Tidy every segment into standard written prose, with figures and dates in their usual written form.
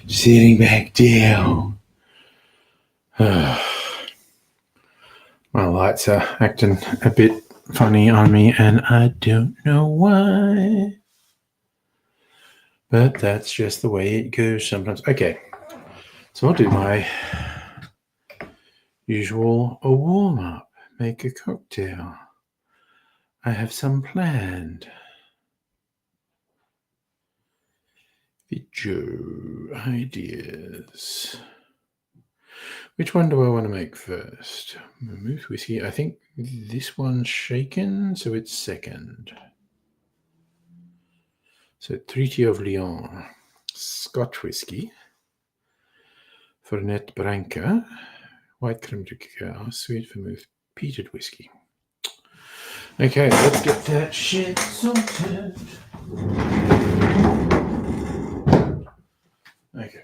Sitting back down. My lights are acting a bit funny on me, and I don't know why. But that's just the way it goes sometimes. Okay, so I'll do my usual warm-up. Make a cocktail. I have some planned. Video ideas. Which one do I want to make first? Move whiskey. I think this one's shaken, so it's second. So Treaty of Lyon, Scotch whiskey, Fernet Branca, white creme de cacao, sweet vermouth, peated whiskey. Okay, let's get that shit sorted. Okay.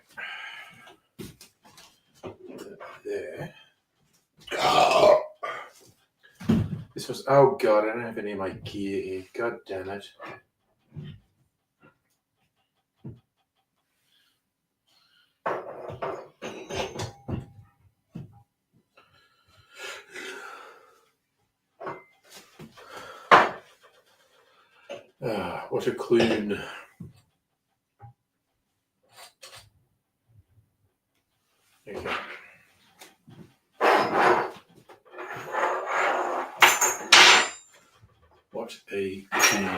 There. Oh. This was, oh God, I don't have any of my gear here. God damn it. What a clune. Okay. What a clune.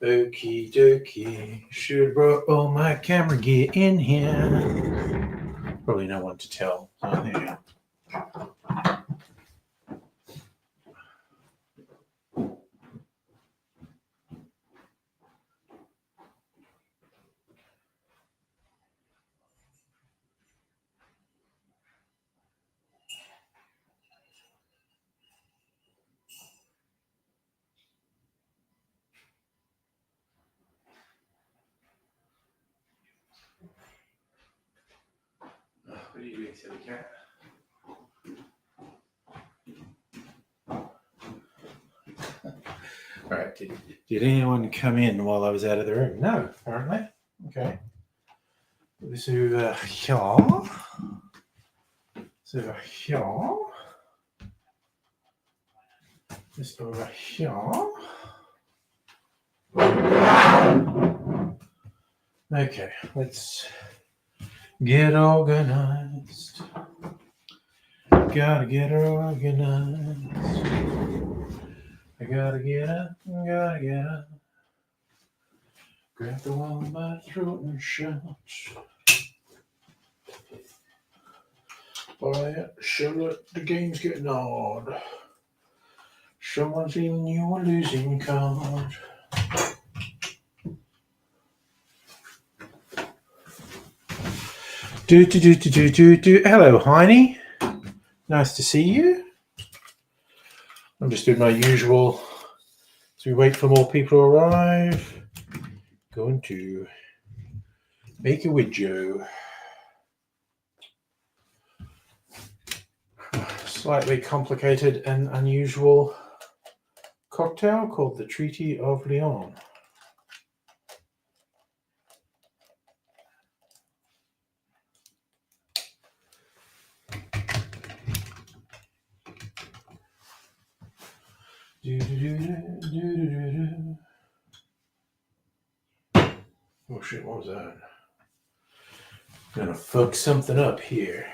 Okie dokie. Should have brought all my camera gear in here. Probably no one to tell. Oh, there you go. What are you doing, silly cat? All right, did anyone come in while I was out of the room? No, apparently. Okay. This over here. This over here. This over here. Okay, let's get organized. Gotta get organized. I gotta get up, gotta get up. Grab the one by the throat and shout. Alright, Charlotte, the game's getting hard. Someone's giving you a losing card. Do. Hello, Heine. Nice to see you. I'm just doing my usual. As we wait for more people to arrive, going to make a widget. Slightly complicated and unusual cocktail called the Treaty of Lyon. Oh shit, what was that? Gonna fuck something up here.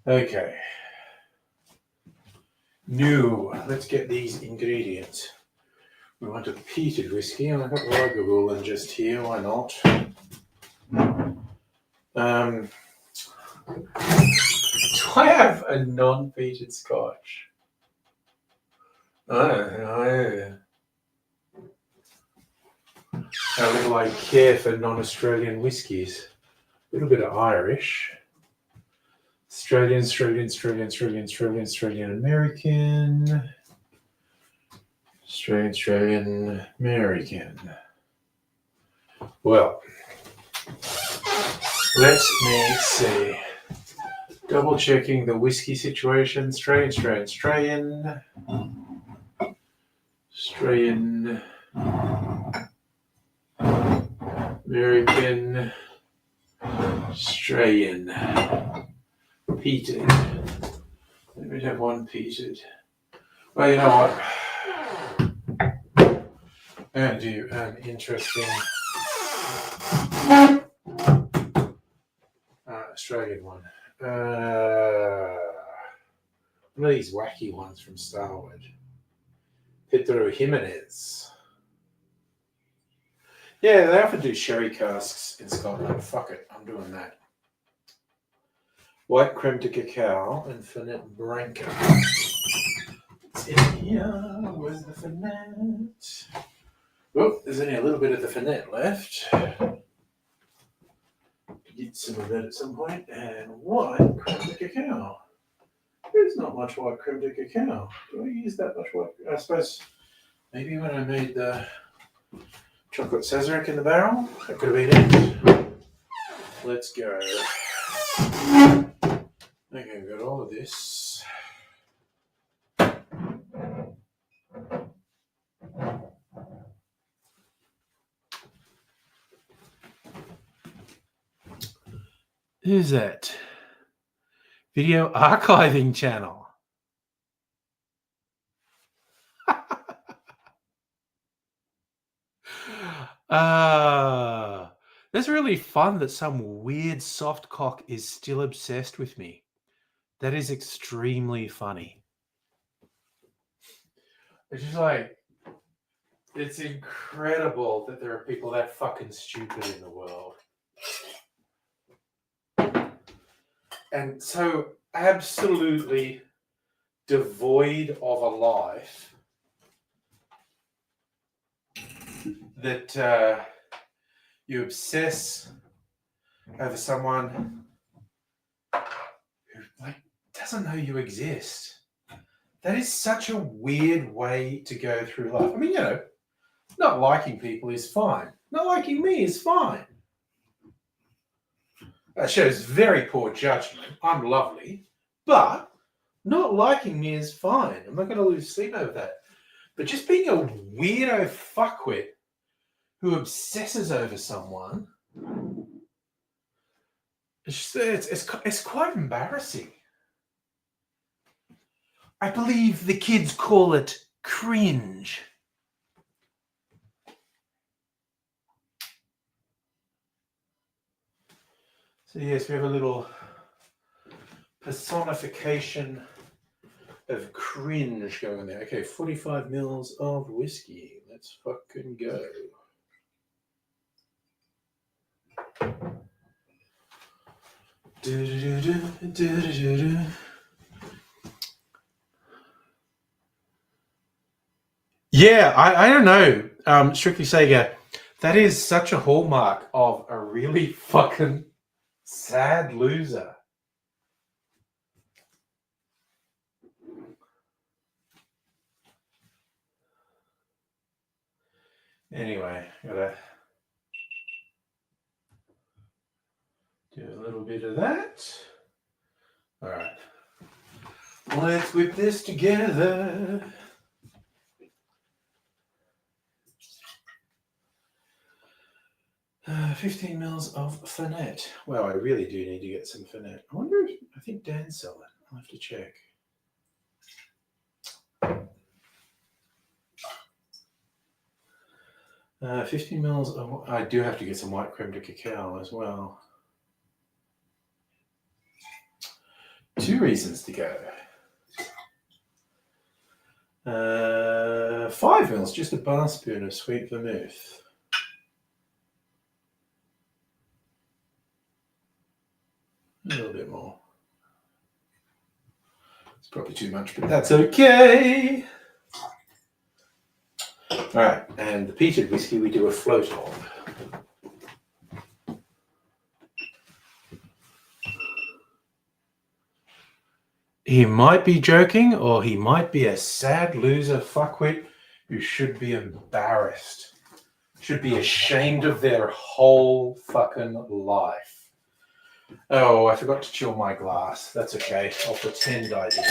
Okay. New. Let's get these ingredients. We want a peated whiskey, and I've got Lagavulin just here. Why not? Do I have a non-peated Scotch? Oh. How little I care for non-Australian whiskies. A little bit of Irish. Australian, American. Australian, American. Well, let me see. Double checking the whiskey situation. Australian. American. Australian. Peated. Let me have one peated. Well, you know what? I'm going to do an interesting Australian one. One of these wacky ones from Starwood. Pedro Jimenez. Yeah, they often do sherry casks in Scotland. Fuck it, I'm doing that. White creme de cacao and Fernet Branca. It's in here. Where's the Fernet? Oh, there's only a little bit of the Fernet left. Get some of that at some point. And white creme de cacao. There's not much white creme de cacao. Do I use that much white? I suppose maybe when I made the chocolate Sazerac in the barrel, that could have been it. Let's go. Okay, we've got all of this. Who's that? Video archiving channel. That's really fun that some weird soft cock is still obsessed with me. That is extremely funny. It's just like, it's incredible that there are people that fucking stupid in the world. And so absolutely devoid of a life that you obsess over someone who doesn't know you exist. That is such a weird way to go through life. I mean, not liking people is fine. Not liking me is fine. That shows very poor judgment. I'm lovely. But not liking me is fine. I'm not going to lose sleep over that. But just being a weirdo fuckwit who obsesses over someone, it's quite embarrassing. I believe the kids call it cringe. So yes, we have a little personification of cringe going on there. Okay, 45 mils of whiskey. Let's fucking go. Yeah, I don't know. Strictly Sega, that is such a hallmark of a really fucking sad loser. Anyway, gotta do a little bit of that. All right. Let's whip this together. Uh, 15 mils of Fernet. Well, I really do need to get some Fernet. I wonder if, I think Dan sell it. I'll have to check. Uh, 15 mils of, I do have to get some white creme de cacao as well. 2 reasons to go. 5 mils, just a bar spoon of sweet vermouth. A little bit more. It's probably too much, but that's okay. All right, and the peated whiskey we do a float of. He might be joking, or he might be a sad loser fuckwit who should be embarrassed. Should be ashamed of their whole fucking life. Oh, I forgot to chill my glass. That's okay. I'll pretend I did.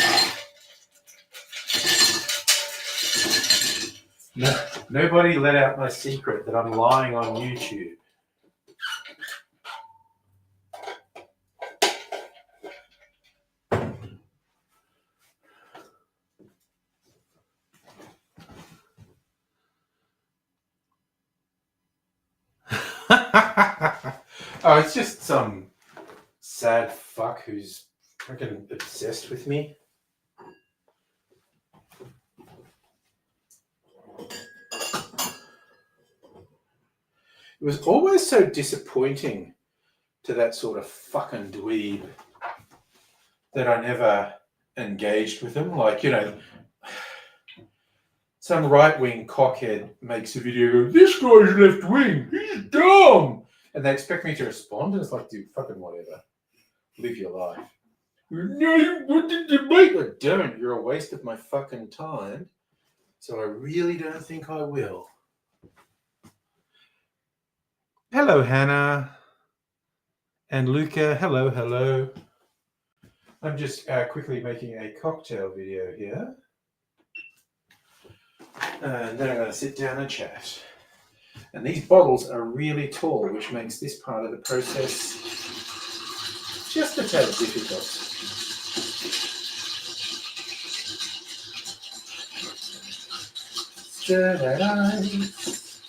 No, nobody let out my secret that I'm lying on YouTube. Oh, it's just some sad fuck who's freaking obsessed with me. It was always so disappointing to that sort of fucking dweeb that I never engaged with him. Like, you know, some right-wing cockhead makes a video, goes, this guy's left-wing, he's dumb! And they expect me to respond, and it's like, dude, fucking whatever. Live your life. No, you want to debate? I don't. You're a waste of my fucking time. So I really don't think I will. Hello, Hannah. And Luca, hello, hello. I'm just quickly making a cocktail video here. And then I'm going to sit down and chat. And these bottles are really tall, which makes this part of the process just a tad difficult. Stir that ice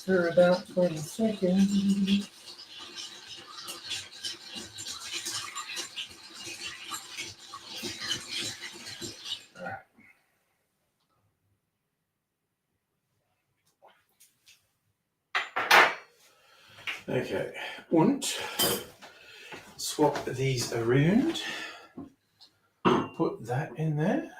for about 20 seconds. Okay, and swap these around. Put that in there.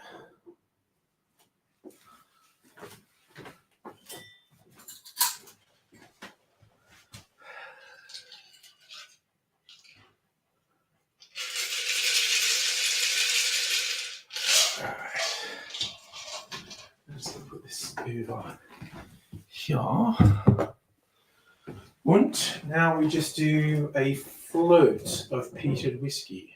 All right. Let's put this over here. And now we just do a float of peated whiskey.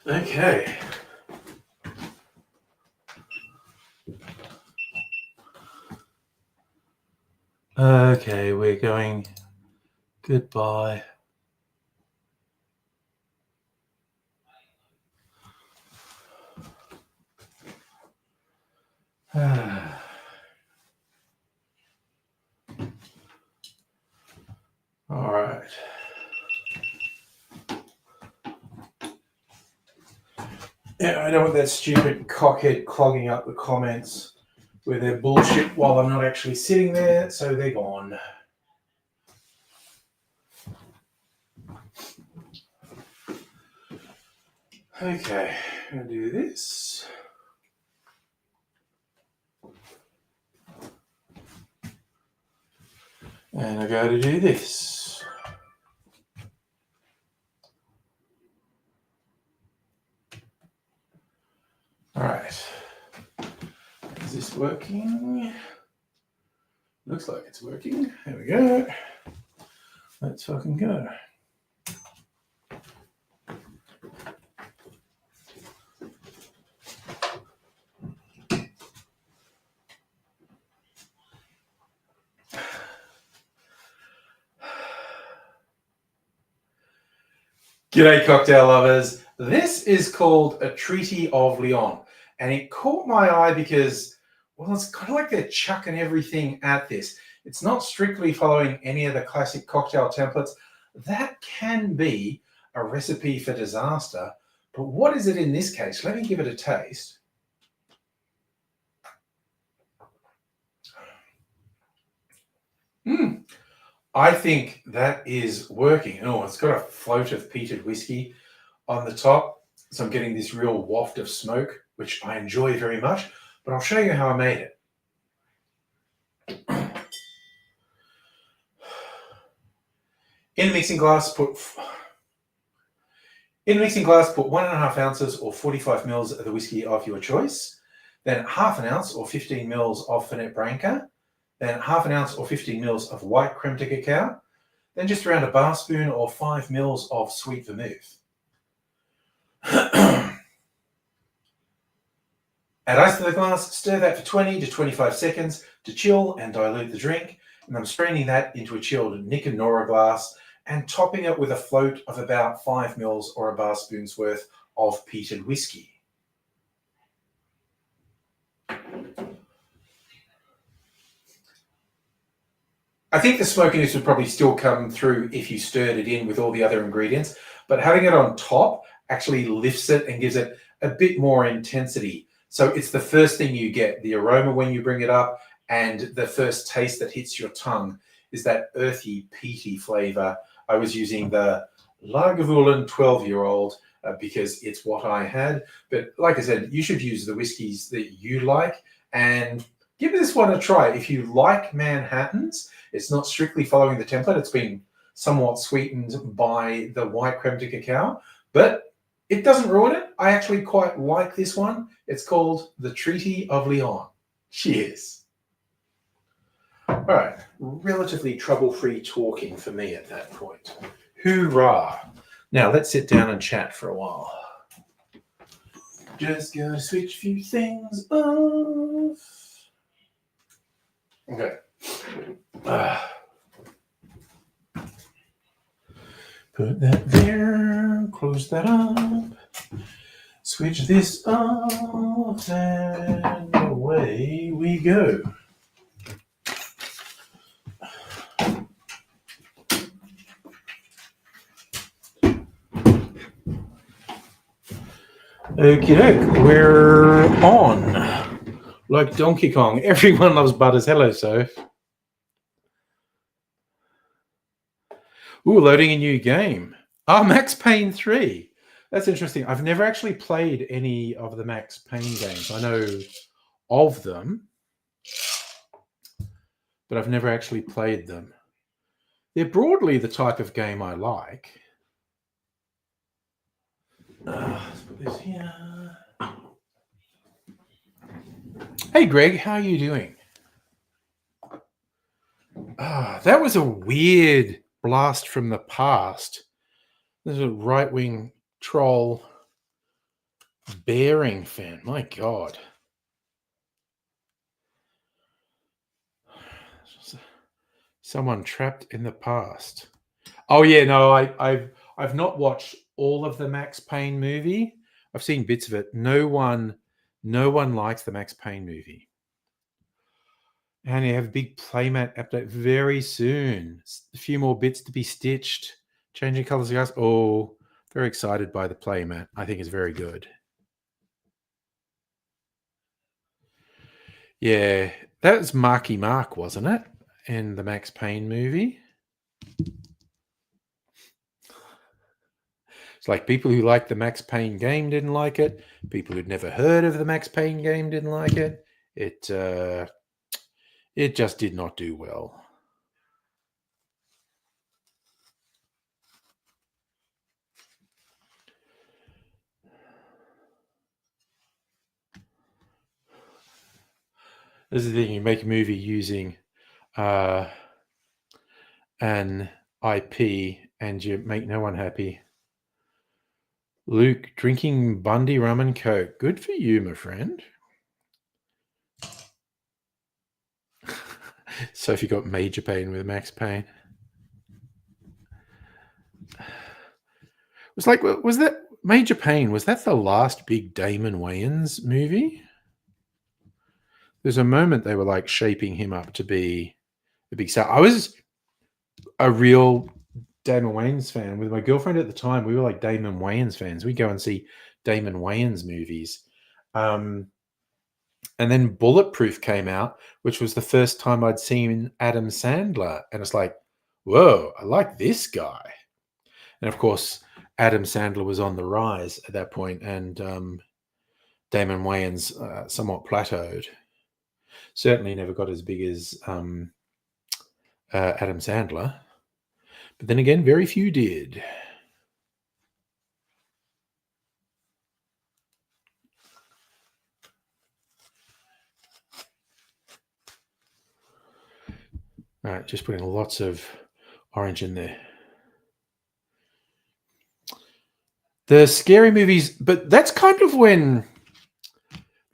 Okay. Okay, we're going goodbye. All right. Yeah, I don't want that stupid cockhead clogging up the comments with their bullshit while I'm not actually sitting there, so they're gone. Okay, I'm going to do this. And I go to do this. All right. Is this working? Looks like it's working. There we go. Let's fucking go. G'day, cocktail lovers. This is called A Treaty of Lyon, and it caught my eye because, well, it's kind of like they're chucking everything at this. It's not strictly following any of the classic cocktail templates. That can be a recipe for disaster. But what is it in this case? Let me give it a taste. I think that is working. Oh, it's got a float of peated whiskey on the top. So I'm getting this real waft of smoke, which I enjoy very much. But I'll show you how I made it. In a mixing glass, put 1.5 ounces or 45 mils of the whiskey of your choice. Then half an ounce or 15 mils of Fernet Branca. Then half an ounce or 15 mils of white creme de cacao. Then just around a bar spoon or 5 mils of sweet vermouth. Add ice to the glass, stir that for 20 to 25 seconds to chill and dilute the drink. And I'm straining that into a chilled Nick and Nora glass and topping it with a float of about 5 mils or a bar spoon's worth of peated whiskey. I think the smokiness would probably still come through if you stirred it in with all the other ingredients, but having it on top actually lifts it and gives it a bit more intensity. So it's the first thing you get, the aroma when you bring it up, and the first taste that hits your tongue is that earthy, peaty flavor. I was using the Lagavulin 12-year-old because it's what I had. But like I said, you should use the whiskeys that you like and give this one a try. If you like Manhattans, it's not strictly following the template. It's been somewhat sweetened by the white creme de cacao, but it doesn't ruin it. I actually quite like this one. It's called the Treaty of Lyon. Cheers. All right, relatively trouble-free talking for me at that point. Hoorah. Now let's sit down and chat for a while. Just gotta switch a few things off. Okay. Put that there, close that up, switch this off, and away we go. Okay, we're on. Like Donkey Kong. Everyone loves Butters. Hello, Soph. Ooh, loading a new game. Max Payne 3. That's interesting. I've never actually played any of the Max Payne games. I know of them, but I've never actually played them. They're broadly the type of game I like. Let's put this here. Hey, Greg, how are you doing? That was a weird blast from the past. There's a right-wing troll bearing fan. My God. Someone trapped in the past. Oh yeah, no, I've not watched all of the Max Payne movie. I've seen bits of it. No one likes the Max Payne movie. And you have a big playmat update very soon. A few more bits to be stitched. Changing colors of gas. Oh, very excited by the playmat. I think it's very good. Yeah, that was Marky Mark, wasn't it? In the Max Payne movie. It's like people who liked the Max Payne game didn't like it. People who'd never heard of the Max Payne game didn't like it. It just did not do well. This is the thing, you make a movie using an IP and you make no one happy. Luke, drinking Bundy rum and coke. Good for you, my friend. Sophie got major pain with Max Payne. Was that Major Pain? Was that the last big Damon Wayans movie? There's a moment they were like shaping him up to be a big star. I was a real Damon Wayans fan. With my girlfriend at the time, we were like Damon Wayans fans. We'd go and see Damon Wayans movies. And then Bulletproof came out, which was the first time I'd seen Adam Sandler. And it's like, whoa, I like this guy. And of course, Adam Sandler was on the rise at that point, and Damon Wayans somewhat plateaued. Certainly never got as big as Adam Sandler. But then again, very few did. All right, just putting lots of orange in there. The scary movies, but that's kind of when,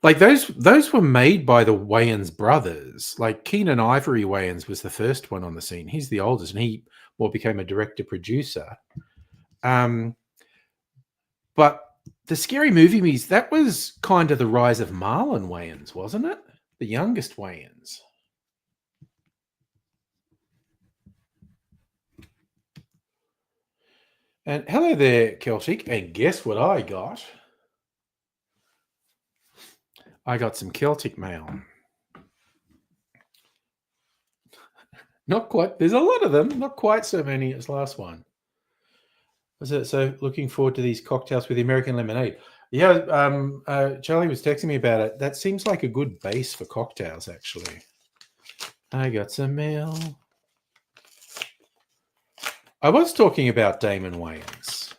like, those were made by the Wayans brothers. Like Keenan Ivory Wayans was the first one on the scene. He's the oldest, and he became a director producer. But the scary movies, that was kind of the rise of Marlon Wayans, wasn't it? The youngest Wayans. And hello there, Celtic. And guess what I got? I got some Celtic mail. Not quite. There's a lot of them. Not quite so many as last one. So looking forward to these cocktails with the American lemonade. Yeah, Charlie was texting me about it. That seems like a good base for cocktails, actually. I got some mail. I was talking about Damon Wayans.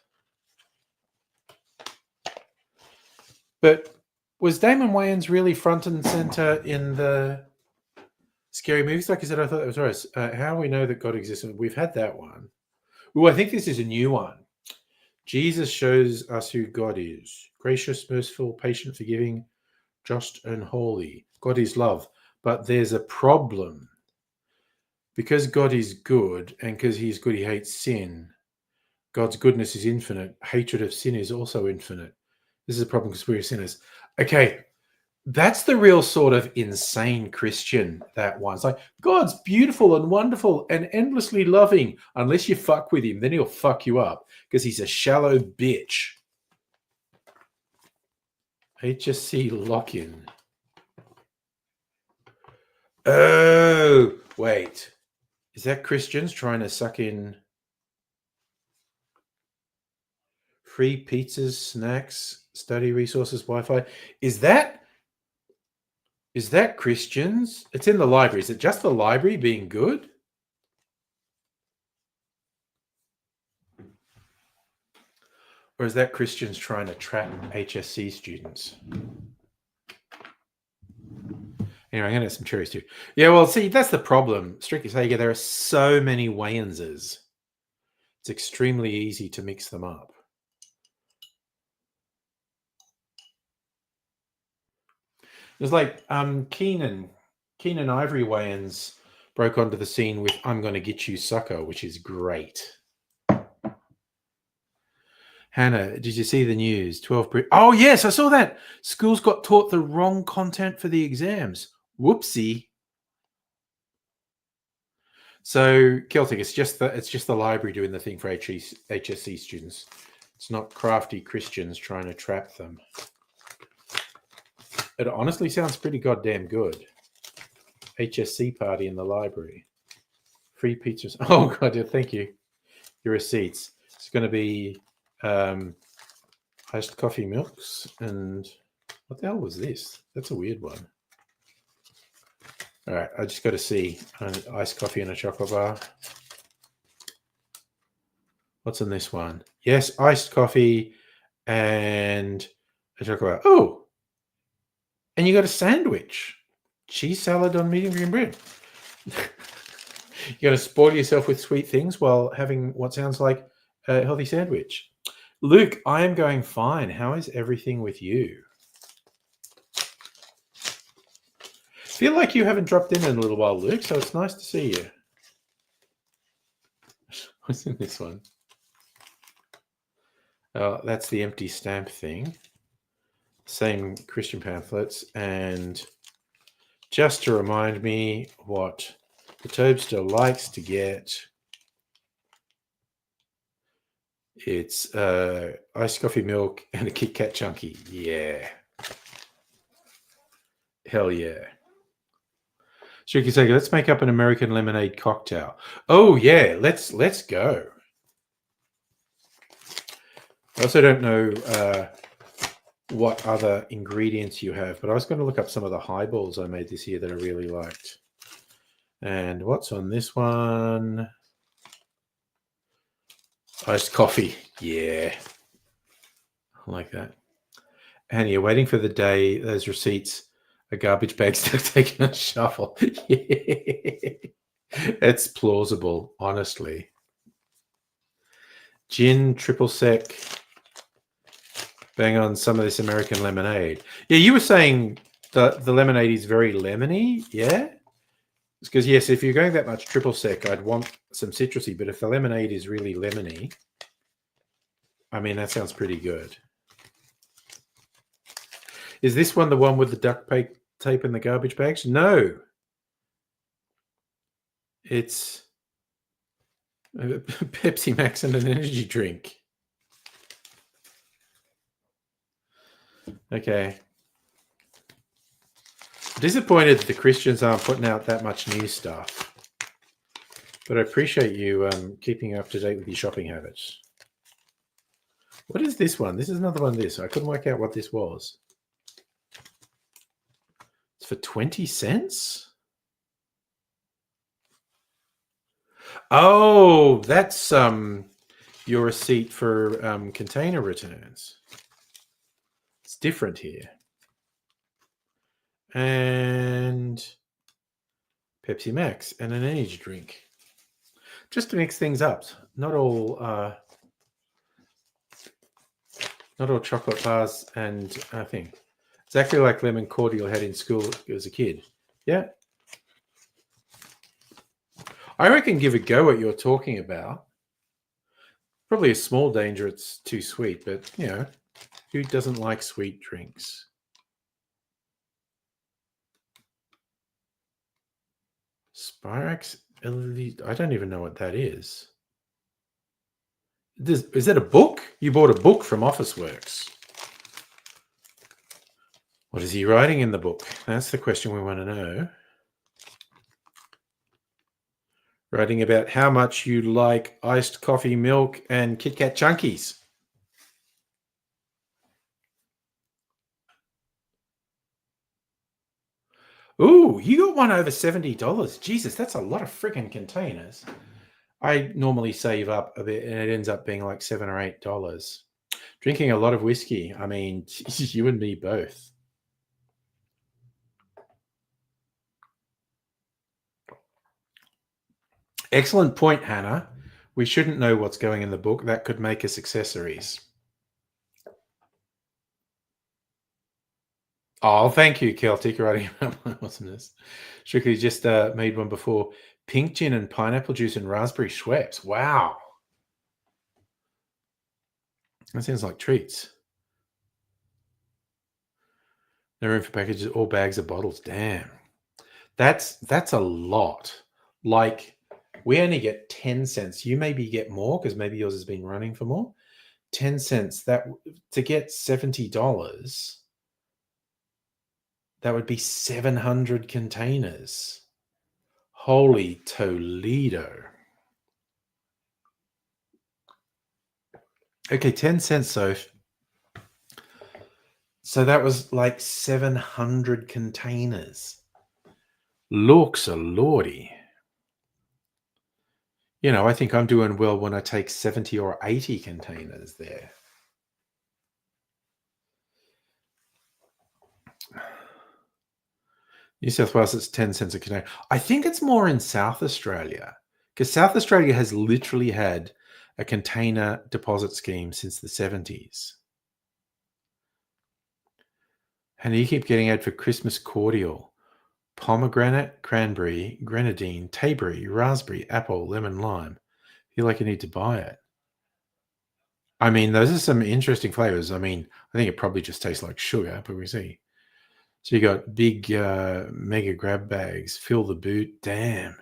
But was Damon Wayans really front and center in the scary movies? Like I said, I thought that was right. How we know that God exists. We've had that one. Oh, I think this is a new one. Jesus shows us who God is. Gracious, merciful, patient, forgiving, just, and holy. God is love. But there's a problem. Because God is good, and because he's good, he hates sin. God's goodness is infinite. Hatred of sin is also infinite. This is a problem because we're sinners. Okay, that's the real sort of insane Christian, that one. It's like, God's beautiful and wonderful and endlessly loving. Unless you fuck with him, then he'll fuck you up because he's a shallow bitch. HSC lock-in. Oh, wait. Is that Christians trying to suck in free pizzas, snacks, study resources, Wi-Fi? Is that Christians? It's in the library. Is it just the library being good? Or is that Christians trying to trap HSC students? Anyway, I'm going to have some cherries too. Yeah, well, see, that's the problem. Strictly Sega, there are so many Wayanses. It's extremely easy to mix them up. It's like Keenan Ivory Wayans broke onto the scene with I'm Gonna Get You Sucker, which is great. Hannah, did you see the news? 12. Oh, yes, I saw that. Schools got taught the wrong content for the exams. Whoopsie. So, Celtic, it's just the library doing the thing for HSC students. It's not crafty Christians trying to trap them. It honestly sounds pretty goddamn good. HSC party in the library. Free pizzas. Oh, God, thank you. Your receipts. It's going to be iced coffee milks. And what the hell was this? That's a weird one. All right, I just got to see iced coffee and a chocolate bar. What's in this one? Yes, iced coffee and a chocolate bar. Oh, and you got a sandwich. Cheese salad on medium green bread. You're going to spoil yourself with sweet things while having what sounds like a healthy sandwich. Luke, I am going fine. How is everything with you? Feel like you haven't dropped in a little while, Luke, so it's nice to see you. What's in this one? Oh, that's the empty stamp thing. Same Christian pamphlets. And just to remind me what the Toad still likes to get. It's iced coffee milk and a Kit Kat chunky. Yeah. Hell yeah. Shrieky Sega, let's make up an American lemonade cocktail. Oh yeah, let's go. I also don't know what other ingredients you have, but I was going to look up some of the highballs I made this year that I really liked. And what's on this one? Iced coffee. Yeah. I like that. And you're waiting for the day those receipts are garbage bags to take a shuffle. Yeah. It's plausible, honestly. Gin, triple sec. Bang on some of this American lemonade. Yeah, you were saying the lemonade is very lemony, yeah? Because, yes, if you're going that much triple sec, I'd want some citrusy. But if the lemonade is really lemony, I mean, that sounds pretty good. Is this one the one with the duct tape and the garbage bags? No. It's Pepsi Max and an energy drink. Okay. Disappointed the Christians aren't putting out that much new stuff. But I appreciate you keeping up to date with your shopping habits. What is this one? This is another one of this. I couldn't work out what this was. It's for 20 cents? Oh, that's your receipt for container returns. It's different here. And Pepsi Max and an energy drink. Just to mix things up. Not all chocolate bars and thing. Exactly like lemon cordial had in school as a kid. Yeah. I reckon give a go what you're talking about. Probably a small danger it's too sweet, but, you know, who doesn't like sweet drinks? Spirax LED. I don't even know what that is. Is that a book? You bought a book from Officeworks. What is he writing in the book? That's the question we want to know. Writing about how much you like iced coffee milk and Kit Kat Chunkies. Ooh, you got one over $70. Jesus, that's a lot of freaking containers. I normally save up a bit and it ends up being like $7 or $8. Drinking a lot of whiskey. I mean, you and me both. Excellent point, Hannah. We shouldn't know what's going in the book. That could make us accessories. Oh, thank you, Celtic, writing about my awesomeness. Strictly just made one before. Pink gin and pineapple juice and raspberry Schweppes. Wow. That sounds like treats. No room for packages or bags or bottles. Damn. That's a lot. Like, we only get 10 cents. You maybe get more because maybe yours has been running for more. 10 cents. That to get $70, that would be 700 containers. Holy Toledo. Okay, 10 cents. So that was like 700 containers. Looks a lordy. You know, I think I'm doing well when I take 70 or 80 containers there. New South Wales, it's 10 cents a container. I think it's more in South Australia because South Australia has literally had a container deposit scheme since the 70s. And you keep getting ad for Christmas cordial. Pomegranate, cranberry, grenadine, tayberry, raspberry, apple, lemon, lime. I feel like you need to buy it. I mean, those are some interesting flavors. I mean, I think it probably just tastes like sugar, but we see. So you got big mega grab bags, fill the boot. Damn.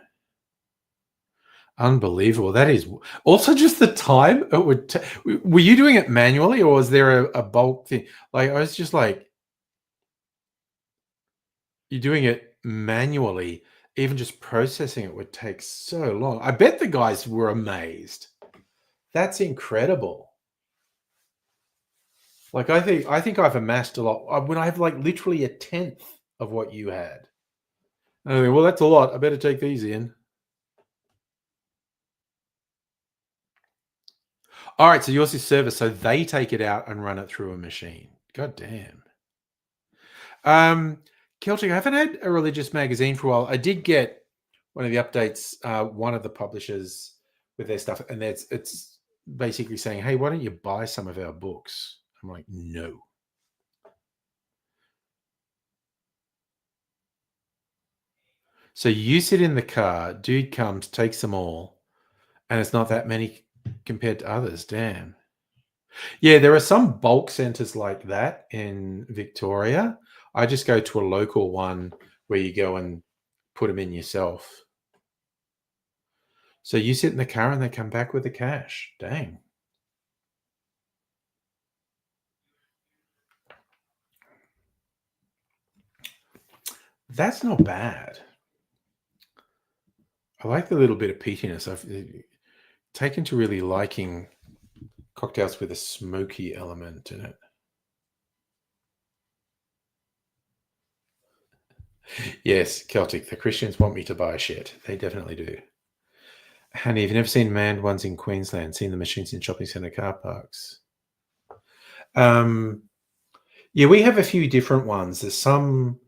Unbelievable. That is also just the time it would were you doing it manually or was there a bulk thing? Like, I was just like, you're doing it manually, even just processing it would take so long. I bet the guys were amazed. That's incredible. Like, I think I've amassed a lot when I have, like, literally a tenth of what you had. I think, well, that's a lot. I better take these in. All right, so yours is service, so they take it out and run it through a machine. God damn. Um, Celtic, I haven't had a religious magazine for a while. I did get one of the updates, one of the publishers with their stuff, and it's basically saying, "Hey, why don't you buy some of our books?" I'm like, "No." So you sit in the car, dude comes, takes them all, and it's not that many compared to others. Damn. Yeah, there are some bulk centers like that in Victoria. I just go to a local one where you go and put them in yourself. So you sit in the car and they come back with the cash. Dang. That's not bad. I like the little bit of peatiness. I've taken to really liking cocktails with a smoky element in it. Yes, Celtic. The Christians want me to buy shit. They definitely do. Honey, have you never seen manned ones in Queensland? Seen the machines in shopping centre car parks? Um, yeah, we have a few different ones. There's some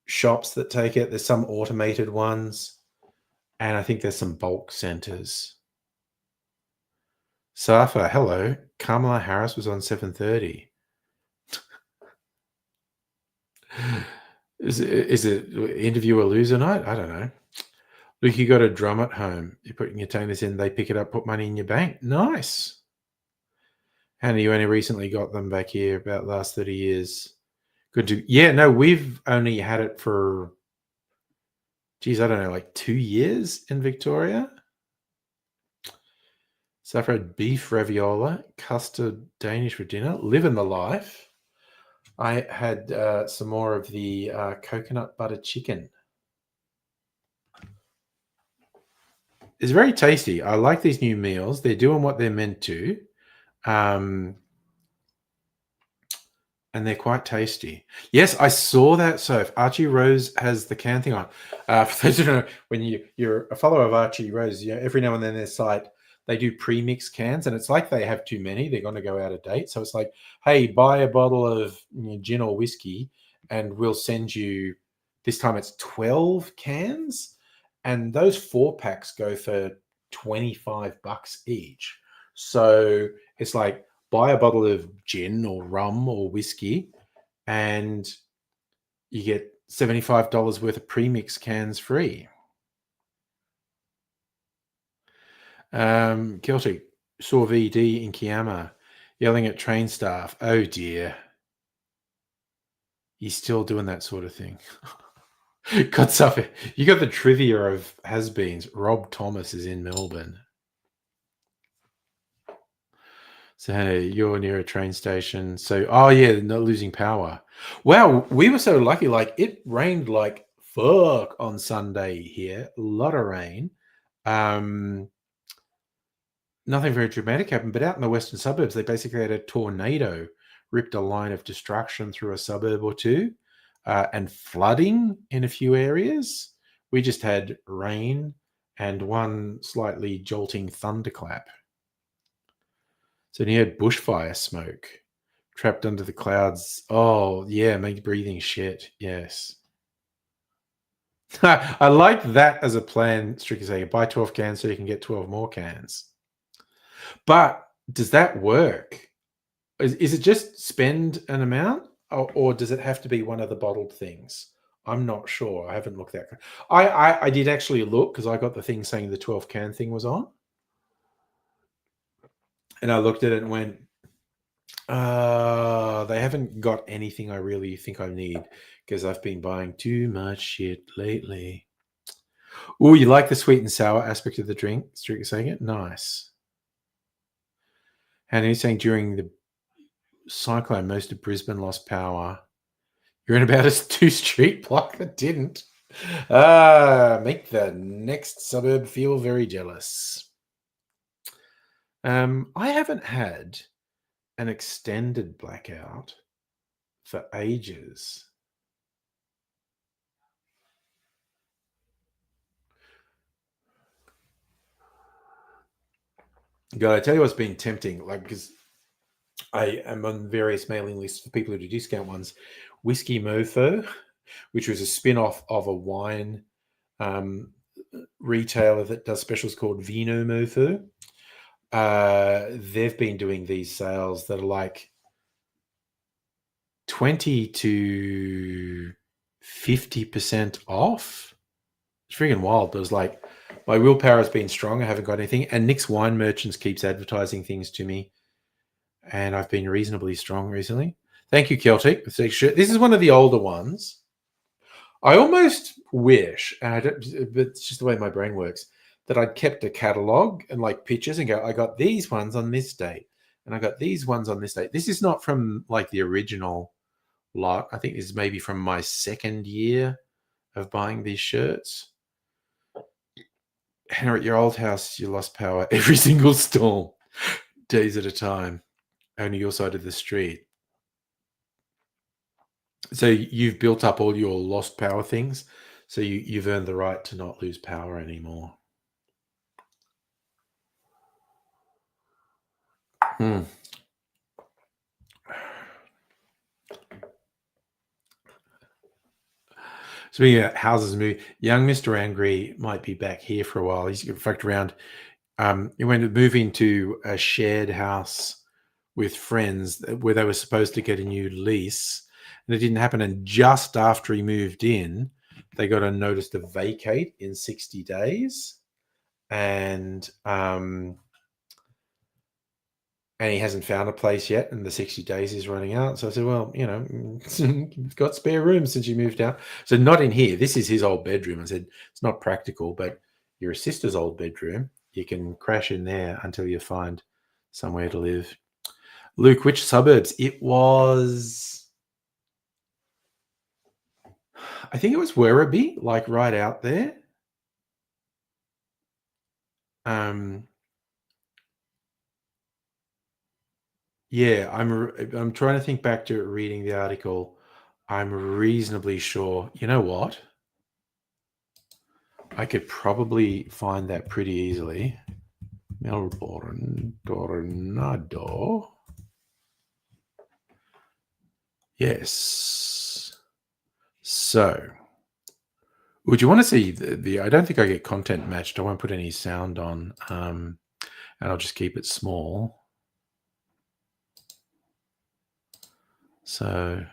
shops that take it. There's some automated ones, and I think there's some bulk centres. Safa, hello. Kamala Harris was on 7:30. Is it interview or loser night? I don't know. Look, you got a drum at home. You put your containers in, they pick it up, put money in your bank. Nice. Hannah, you only recently got them back here about the last 30 years. Good to yeah, no, we've only had it for geez, I don't know, like 2 years in Victoria. So I've had beef raviola, custard Danish for dinner, living the life. I had some more of the coconut butter chicken. It's very tasty. I like these new meals. They're doing what they're meant to. And they're quite tasty. Yes, I saw that. So if Archie Rose has the can thing on, for those who don't know, when you're a follower of Archie Rose, every now and then their site they do pre-mix cans, and it's like they have too many, they're going to go out of date. So it's like, hey, buy a bottle of gin or whiskey, and we'll send you. This time it's 12 cans, and those 4 packs go for $25 each. So it's like buy a bottle of gin or rum or whiskey, and you get $75 worth of premix cans free. Celtic saw VD in Kiama yelling at train staff. Oh dear. He's still doing that sort of thing. God suffer. You got the trivia of has-beens. Rob Thomas is in Melbourne. So hey, you're near a train station. So oh yeah, not losing power. Wow, we were so lucky. Like it rained like fuck on Sunday here. A lot of rain. Nothing very dramatic happened, but out in the western suburbs, they basically had a tornado ripped a line of destruction through a suburb or two, and flooding in a few areas. We just had rain and one slightly jolting thunderclap. So you had bushfire smoke trapped under the clouds. Oh, yeah, make breathing shit. Yes. I like that as a plan, strictly saying buy 12 cans so you can get 12 more cans. But does that work? Is it just spend an amount or does it have to be one of the bottled things? I'm not sure. I haven't looked that. I did actually look because I got the thing saying the 12 can thing was on. And I looked at it and went, they haven't got anything I really think I need because I've been buying too much shit lately. Oh, you like the sweet and sour aspect of the drink? Strictly saying it? Nice. And he's saying during the cyclone, most of Brisbane lost power. You're in about a 2-street block that didn't. Make the next suburb feel very jealous. I haven't had an extended blackout for ages. God, I tell you what's been tempting, like, because I am on various mailing lists for people who do discount ones. Whiskey Mofo, which was a spin-off of a wine retailer that does specials called Vino Mofo. They've been doing these sales that are like 20 to 50% off. It's freaking wild. There's like, my willpower has been strong. I haven't got anything. And Nick's Wine Merchants keeps advertising things to me. And I've been reasonably strong recently. Thank you, Celtic. This is one of the older ones. I almost wish, and I don't, but it's just the way my brain works, that I'd kept a catalog and like pictures and go, I got these ones on this date, and I got these ones on this date. This is not from like the original lot. I think this is maybe from my second year of buying these shirts. Henry, at your old house, you lost power every single storm, days at a time, only your side of the street. So you've built up all your lost power things. So you've earned the right to not lose power anymore. Speaking of houses moving, young Mr. Angry might be back here for a while. He's fucked around. He went to move into a shared house with friends where they were supposed to get a new lease, and it didn't happen. And just after he moved in, they got a notice to vacate in 60 days. And he hasn't found a place yet, and the 60 days is running out. So I said, well, you've got spare rooms since you moved out. So not in here. This is his old bedroom. I said, it's not practical, but your sister's old bedroom, you can crash in there until you find somewhere to live. Luke, which suburbs? It was, I think it was Werribee, like right out there. Yeah, I'm trying to think back to reading the article. I'm reasonably sure. You know what? I could probably find that pretty easily. Melbourne Tornado. Yes. So, would you want to see the I don't think I get content matched. I won't put any sound on, and I'll just keep it small. So,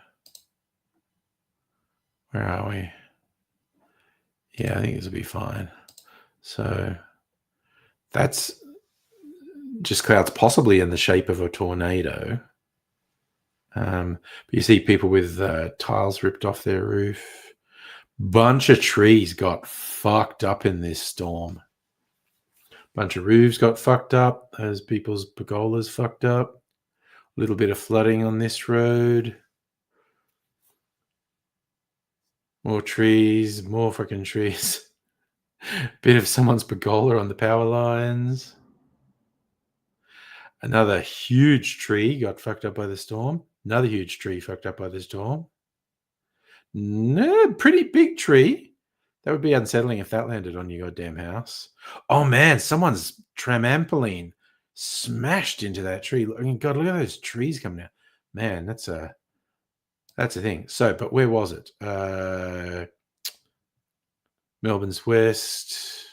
where are we? Yeah, I think this will be fine. So, that's just clouds possibly in the shape of a tornado. But you see people with tiles ripped off their roof. Bunch of trees got fucked up in this storm. Bunch of roofs got fucked up. Those people's pergolas fucked up. A little bit of flooding on this road. More trees, more fucking trees. Bit of someone's pergola on the power lines. Another huge tree got fucked up by the storm. Another huge tree fucked up by the storm. No, pretty big tree. That would be unsettling if that landed on your goddamn house. Oh man, someone's trampoline smashed into that tree. I mean, God, look at those trees coming out. Man, that's a thing. So, but where was it? Melbourne's West.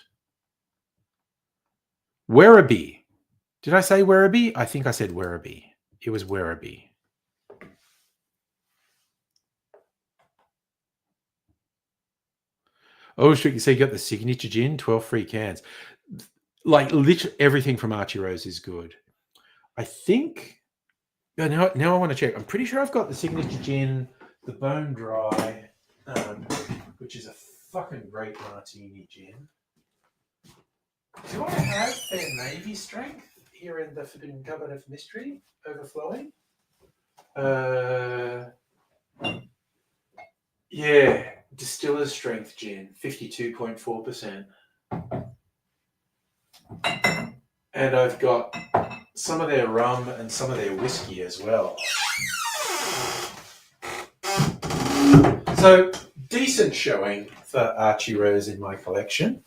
Werribee. Did I say Werribee? I think I said Werribee. It was Werribee. Oh, so you got the signature gin, 12 free cans. Like literally everything from Archie Rose is good. I think now I want to check. I'm pretty sure I've got the signature gin, the bone dry, which is a fucking great martini gin. Do I have Fair Navy strength here in the Forbidden Cupboard of Mystery overflowing? Yeah, Distiller's Strength gin, 52.4%. And I've got some of their rum and some of their whiskey as well. So, decent showing for Archie Rose in my collection.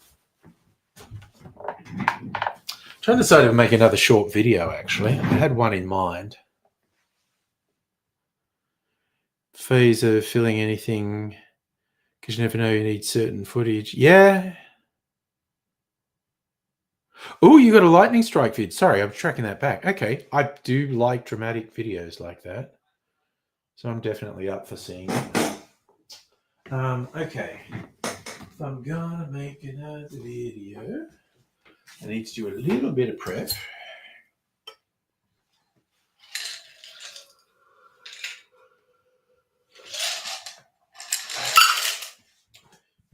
Trying to decide to make another short video, actually. I had one in mind. Phase of filling anything, because you never know, you need certain footage. Yeah. Oh, you got a lightning strike vid. Sorry, I'm tracking that back. Okay, I do like dramatic videos like that. So I'm definitely up for seeing it. Okay. If I'm gonna make another video, I need to do a little bit of prep.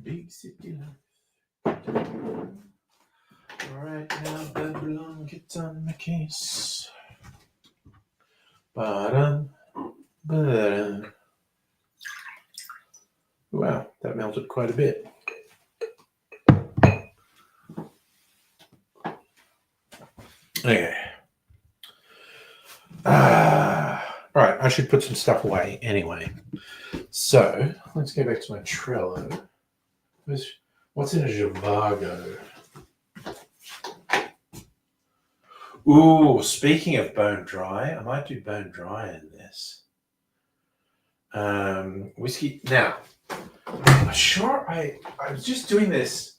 Big city life. Alright, now Babylon gets on the case. Ba-dum, ba-dum. Wow, that melted quite a bit. Okay. Right, I should put some stuff away anyway. So, let's go back to my Trello. What's in a Zhivago? Ooh, speaking of bone dry, I might do bone dry in this. Whiskey. Now, I'm sure I was just doing this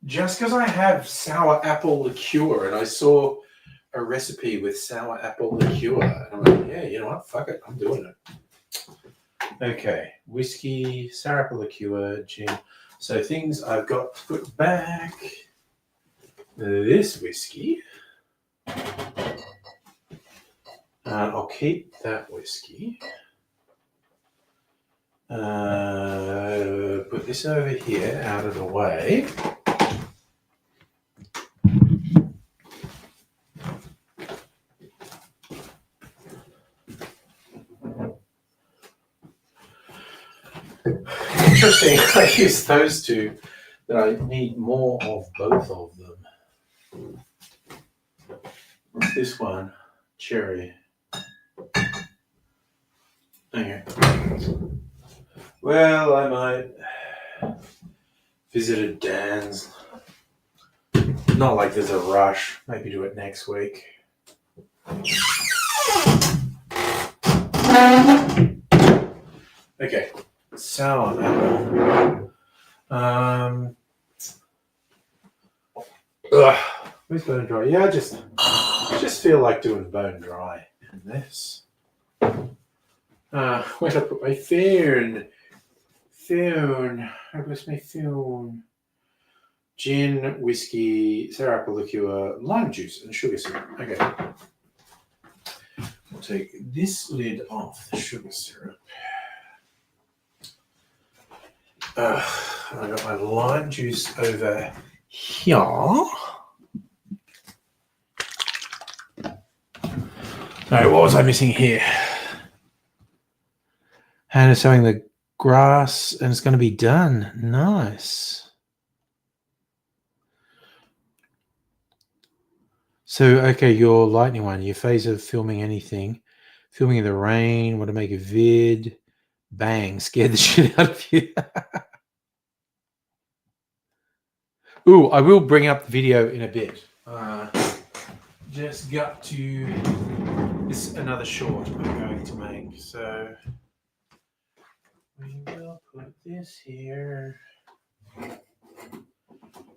just because I have sour apple liqueur and I saw a recipe with sour apple liqueur. And I'm like, yeah, you know what? Fuck it. I'm doing it. Okay. Whiskey, sour apple liqueur, gin. So things I've got to put back. This whiskey. I'll keep that whiskey. Put this over here out of the way. Interesting, I use those two, that I need more of both of them. What's this one? Cherry. Okay. Well, I might visit a Dan's. Not like there's a rush. Maybe do it next week. Okay. Sour apple. Where's bone dry? Yeah, I just feel like doing bone dry in this. Where'd I put my phone? Where's my phone? Gin, whiskey, sour apple liqueur, lime juice, and sugar syrup. Okay. We'll take this lid off the sugar syrup. I got my lime juice over here. No, what was I missing here? Hannah's sowing the grass and it's going to be done. Nice. So, okay, your lightning one, your phase of filming anything, filming in the rain, want to make a vid, bang, scared the shit out of you. Ooh, I will bring up the video in a bit. Just got to, this is another short I'm going to make, so we will put this here.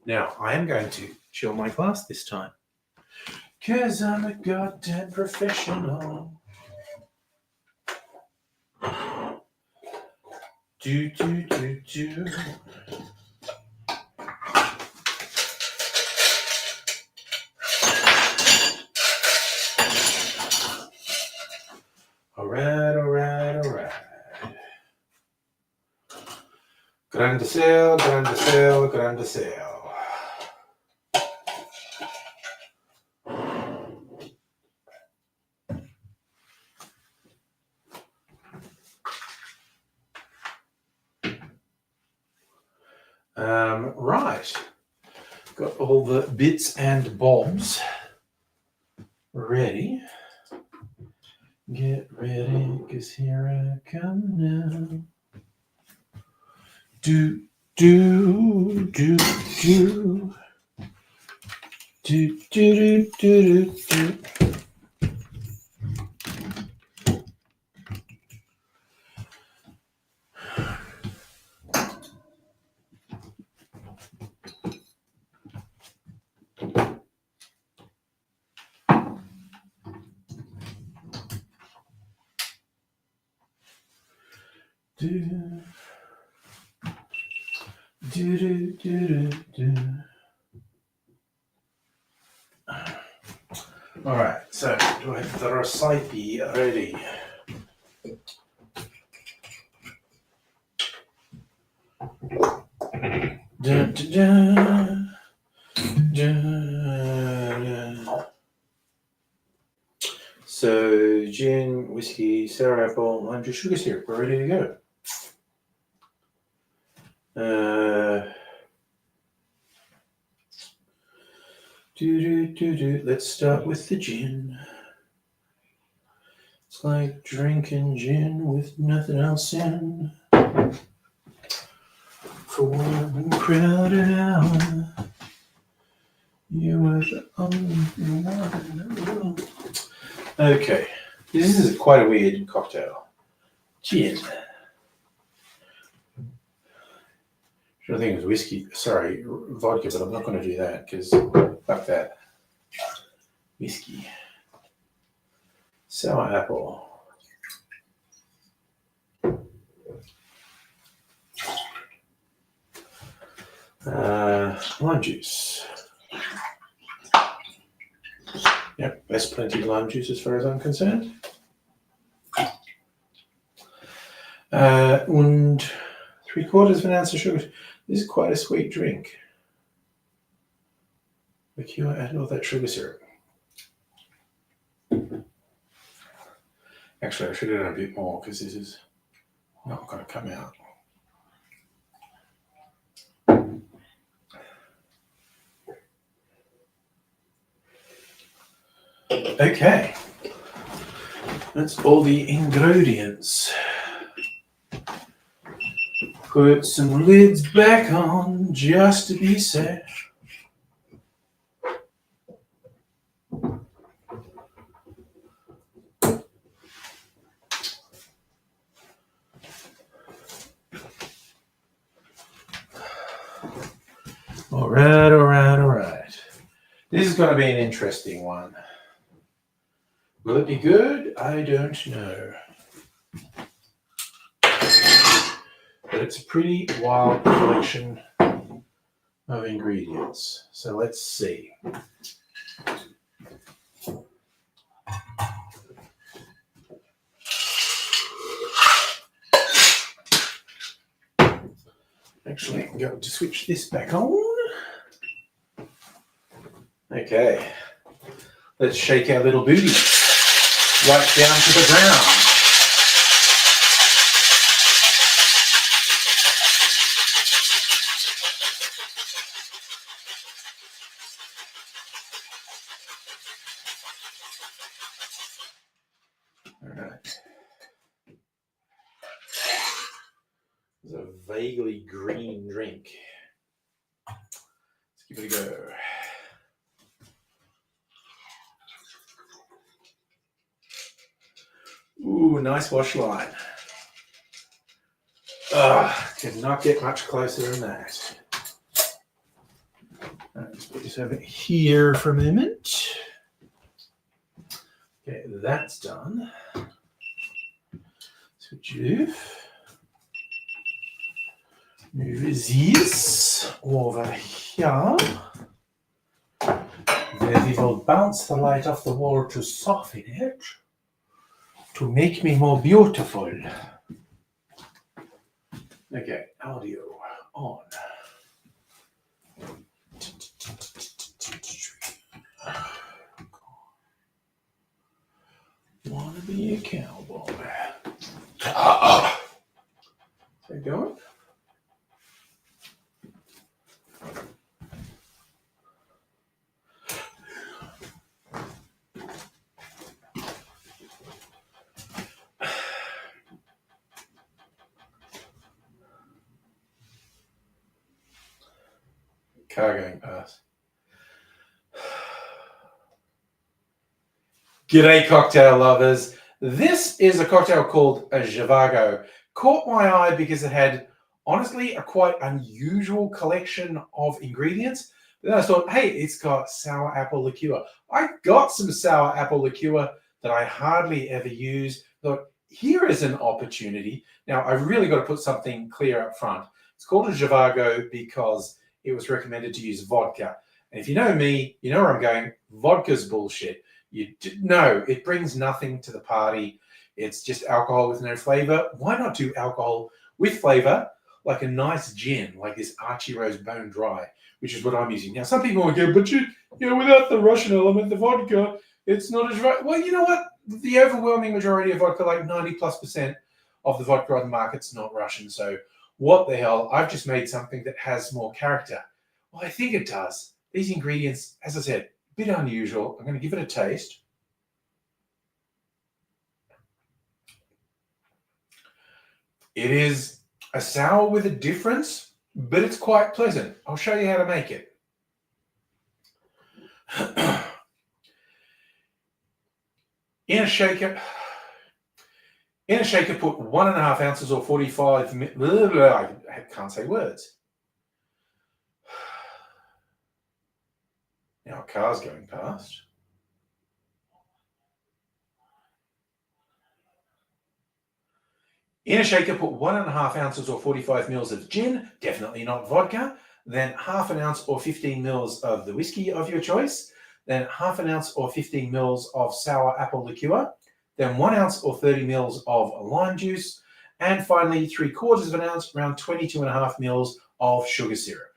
Now, I am going to chill my glass this time, because I'm a goddamn professional. Do. All right. Grande sale, grande sale, grande sale. Right. Got all the bits and bobs ready. Get ready, because here I come now. Do, do, do, do. Do, do, do, do, do. Do, do, do, do, do. All right, so do I have the recipe ready? Da, da, da, da, da. So gin, whiskey, sour apple, lime juice, sugar syrup. We're ready to go. Let's start with the gin. It's like drinking gin with nothing else in. For one crowded hour, you were the only one. Okay, this is quite a weird cocktail. Gin. I think it was whiskey. Sorry, vodka, but I'm not going to do that because fuck that. Whiskey. Sour apple. Lime juice. Yep, there's plenty of lime juice as far as I'm concerned. And 3/4 of an ounce of sugar. This is quite a sweet drink. Look here, I add all that sugar syrup. Actually, I should have done a bit more because this is not going to come out. Okay, that's all the ingredients. Put some lids back on just to be safe. All right. This is going to be an interesting one. Will it be good? I don't know. But it's a pretty wild collection of ingredients. So let's see. Actually, I'm going to switch this back on. Okay. Let's shake our little booty right down to the ground. It's a vaguely green drink. Let's give it a go. Ooh, nice wash line. Could not get much closer than that. Let's put this over here for a moment. Okay, that's done. Switch it off. Move this over here. Then we will bounce the light off the wall to soften it, to make me more beautiful. Okay, audio on. Wanna be a cowboy. Is that going? Car going past. G'day, cocktail lovers. This is a cocktail called a Zhivago. Caught my eye because it had, honestly, a quite unusual collection of ingredients. But then I thought, hey, it's got sour apple liqueur. I got some sour apple liqueur that I hardly ever use. Thought, here is an opportunity. Now, I've really got to put something clear up front. It's called a Zhivago because it was recommended to use vodka. And if you know me, you know where I'm going. Vodka's bullshit. No, it brings nothing to the party. It's just alcohol with no flavor. Why not do alcohol with flavor, like a nice gin, like this Archie Rose Bone Dry, which is what I'm using. Now, some people will go, but without the Russian element, the vodka, it's not as right. Well, you know what? The overwhelming majority of vodka, like 90+% of the vodka on the market's not Russian. So what the hell? I've just made something that has more character. Well, I think it does. These ingredients, as I said, bit unusual. I'm going to give it a taste. It is a sour with a difference, but it's quite pleasant. I'll show you how to make it. In a shaker, put 1.5 ounces or 45 I can't say words. Now a car's going past. In a shaker, put 1.5 ounces or 45 mils of gin, definitely not vodka, then 1/2 ounce or 15 mils of the whiskey of your choice, then 1/2 ounce or 15 mils of sour apple liqueur, then 1 ounce or 30 mils of lime juice, and finally 3/4 ounce, around 22.5 mils of sugar syrup.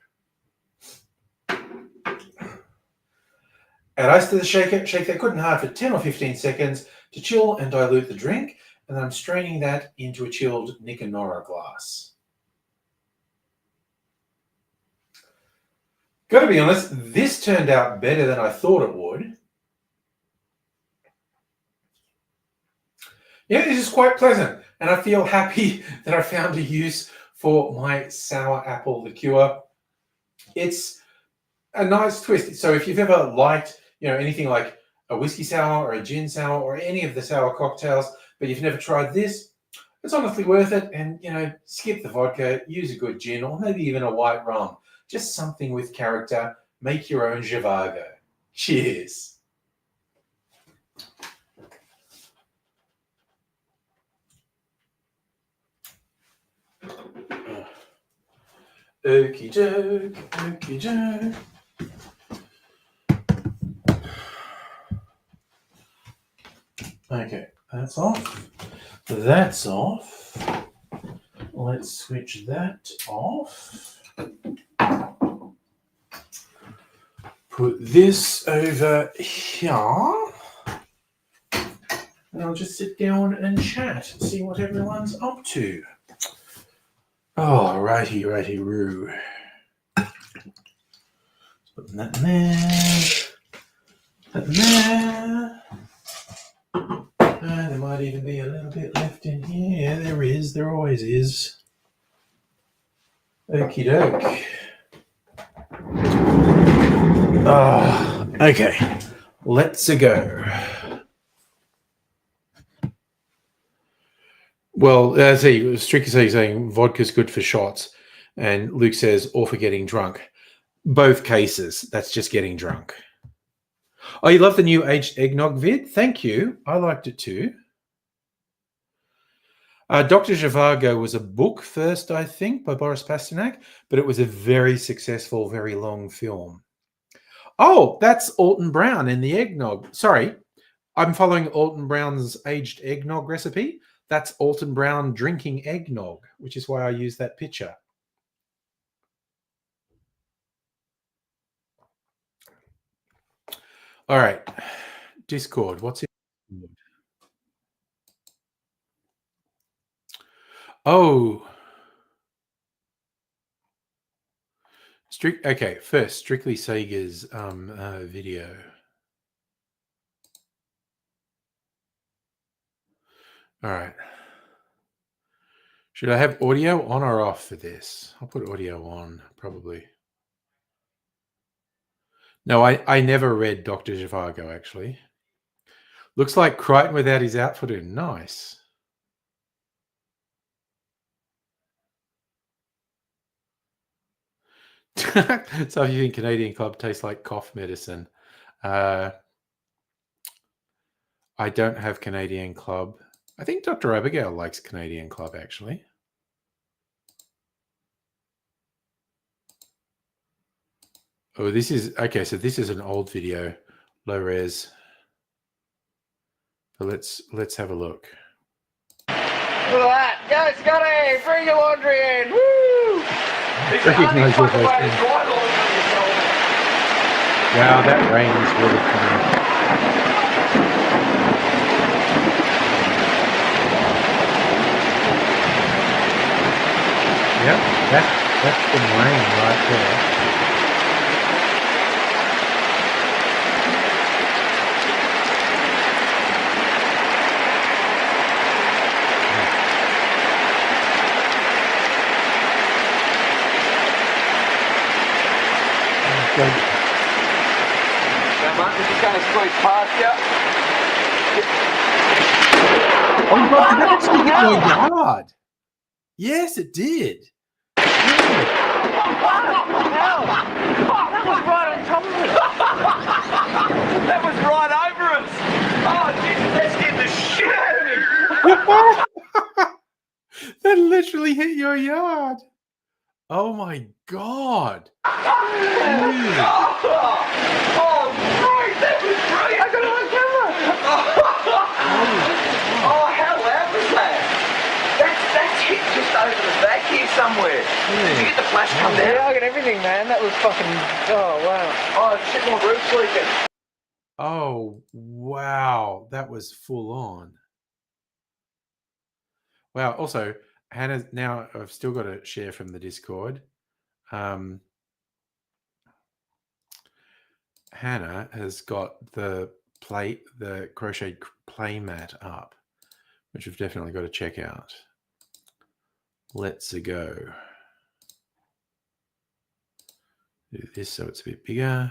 Add ice to the shaker, shake that good and hard for 10 or 15 seconds to chill and dilute the drink, and then I'm straining that into a chilled Nicanora glass. Got to be honest, this turned out better than I thought it would. Yeah, this is quite pleasant, and I feel happy that I found a use for my sour apple liqueur. It's a nice twist. So if you've ever liked, anything like a whiskey sour or a gin sour or any of the sour cocktails, but you've never tried this, it's honestly worth it. And, skip the vodka, use a good gin or maybe even a white rum. Just something with character. Make your own Zhivago. Cheers. Okie doke, okie doke. Okay, that's off. That's off. Let's switch that off. Put this over here. And I'll just sit down and chat and see what everyone's up to. Oh, righty-roo. Putting that in there. That in there. There might even be a little bit left in here. Yeah, there is. There always is. Okie doke. Okay. Let's go. Well, Stricky says saying vodka's good for shots, and Luke says, or for getting drunk. Both cases, that's just getting drunk. Oh, you love the new aged eggnog vid? Thank you. I liked it too. Dr. Zhivago was a book first, I think, by Boris Pasternak, but it was a very successful, very long film. Oh, that's Alton Brown in the eggnog. Sorry, I'm following Alton Brown's aged eggnog recipe. That's Alton Brown drinking eggnog, which is why I use that picture. All right. Discord. What's it? Oh. Okay, first, Strictly Sega's video. All right. Should I have audio on or off for this? I'll put audio on, probably. No, I never read Dr. Zhivago, actually. Looks like Crichton without his outfit in. Nice. So if you think Canadian Club tastes like cough medicine, I don't have Canadian Club. I think Dr. Abigail likes Canadian Club, actually. Oh, this is okay. So this is an old video, low res. So let's have a look. Look at that! Go, Scotty! Bring your laundry in! Woo! Wow, that rain is really funny. Yep, that's the rain right there. Marcus is going to squeeze past you. Oh my God, did that actually hit your yard? Yes, it did. What the hell? That was right on top of us. That was right over us. Oh, Jesus, that scared the shit out of me. That literally hit your yard. Oh my God. Oh, great. That was great. I got it on camera. Oh, how loud was that? That's hit just over the back here somewhere. Did you get the flash come down? Yeah, I got everything, man. That was fucking... Oh, wow. Oh, shit, my roof's leaking. Oh, wow. That was full on. Wow. Also, Hannah, now I've still got to share from the Discord. Hannah has got the crochet play mat up, which we've definitely got to check out. Let's go. Do this so it's a bit bigger.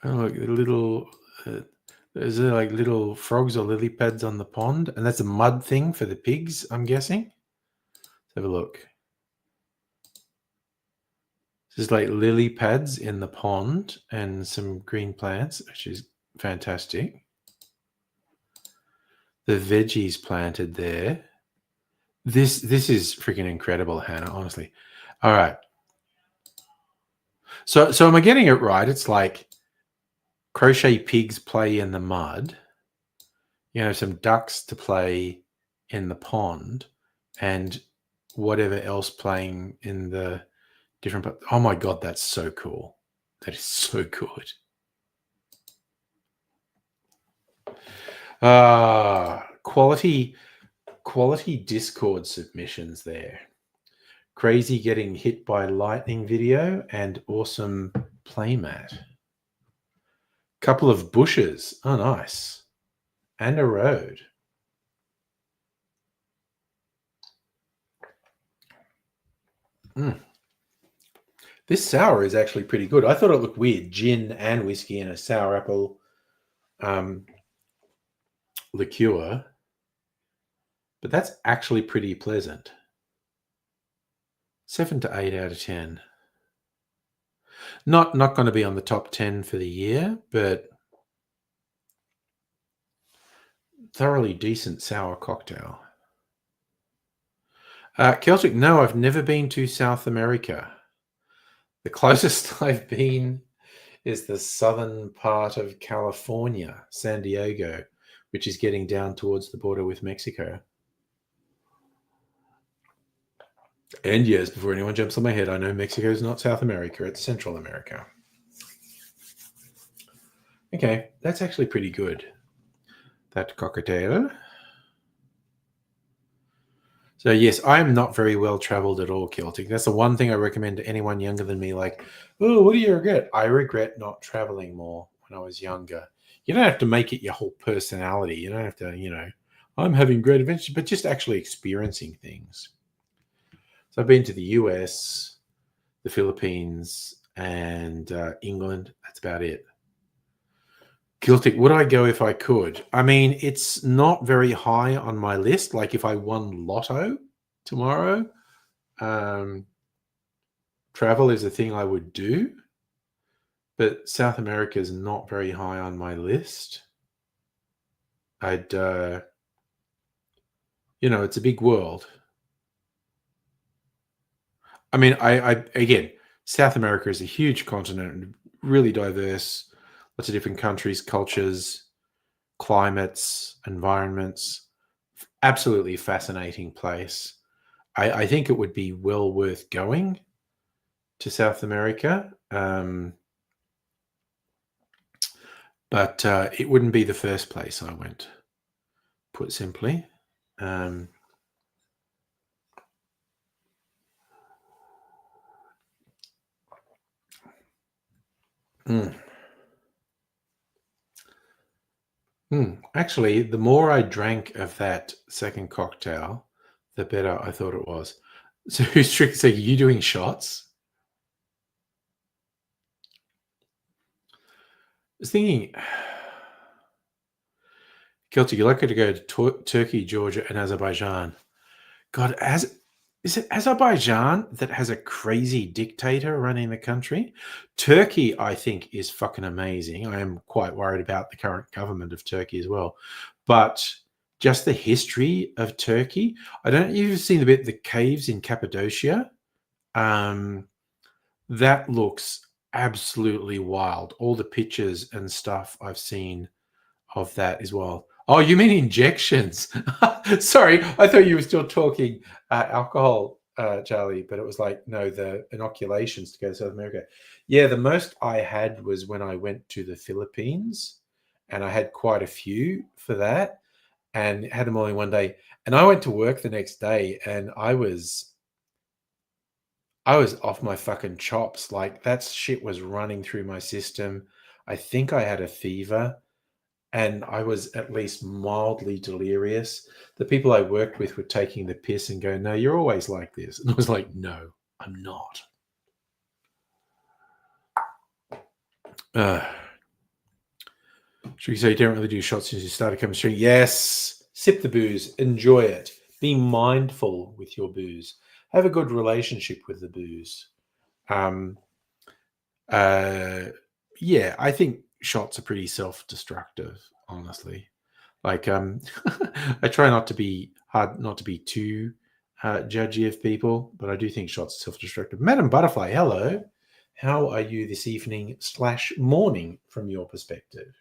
Oh, look, the little... Is there like little frogs or lily pads on the pond? And that's a mud thing for the pigs, I'm guessing. Let's have a look. This is like lily pads in the pond and some green plants, which is fantastic. The veggies planted there. This is freaking incredible, Hannah, honestly. All right. So am I getting it right? It's like crochet pigs play in the mud, some ducks to play in the pond, and whatever else playing in the different. Oh my God, that's so cool. That is so good. Quality Discord submissions there. Crazy getting hit by lightning video and awesome playmat. Couple of bushes. Oh, nice. And a road. This sour is actually pretty good. I thought it looked weird. Gin and whiskey and a sour apple liqueur. But that's actually pretty pleasant. 7 to 8 out of 10. Not going to be on the top 10 for the year, but thoroughly decent sour cocktail. Celtic, no, I've never been to South America. The closest I've been is the southern part of California, San Diego, which is getting down towards the border with Mexico. And yes, before anyone jumps on my head, I know Mexico is not South America, it's Central America. Okay, that's actually pretty good. That cocktail. So yes, I am not very well traveled at all, Celtic. That's the one thing I recommend to anyone younger than me. Like, oh, what do you regret? I regret not traveling more when I was younger. You don't have to make it your whole personality. You don't have to, I'm having great adventures, but just actually experiencing things. So I've been to the US, the Philippines, and England. That's about it. Celtic, would I go if I could? I mean, it's not very high on my list. Like if I won lotto tomorrow, travel is a thing I would do. But South America is not very high on my list. It's a big world. I mean, again, South America is a huge continent, really diverse, lots of different countries, cultures, climates, environments. Absolutely fascinating place. I think it would be well worth going to South America. But it wouldn't be the first place I went, put simply. Actually, the more I drank of that second cocktail, the better I thought it was. So, Strict, so you doing shots? I was thinking, Celtic, you're likely to go to Turkey, Georgia, and Azerbaijan. God, is it Azerbaijan that has a crazy dictator running the country? Turkey, I think, is fucking amazing. I am quite worried about the current government of Turkey as well. But just the history of Turkey. I don't know if you've seen the caves in Cappadocia. That looks absolutely wild. All the pictures and stuff I've seen of that as well. Oh, you mean injections? Sorry, I thought you were still talking alcohol, Charlie, but it was like, no, the inoculations to go to South America. Yeah, the most I had was when I went to the Philippines, and I had quite a few for that and had them all in one day. And I went to work the next day and I was off my fucking chops. Like that shit was running through my system. I think I had a fever. And I was at least mildly delirious. The people I worked with were taking the piss and go, no, you're always like this. And I was like, no, I'm not. Should we say you don't really do shots since you started coming straight? Yes. Sip the booze. Enjoy it. Be mindful with your booze. Have a good relationship with the booze. Yeah, I think shots are pretty self-destructive, honestly. Like, I try not to be too judgy of people, but I do think shots are self-destructive. Madam Butterfly, hello. How are you this evening / morning from your perspective?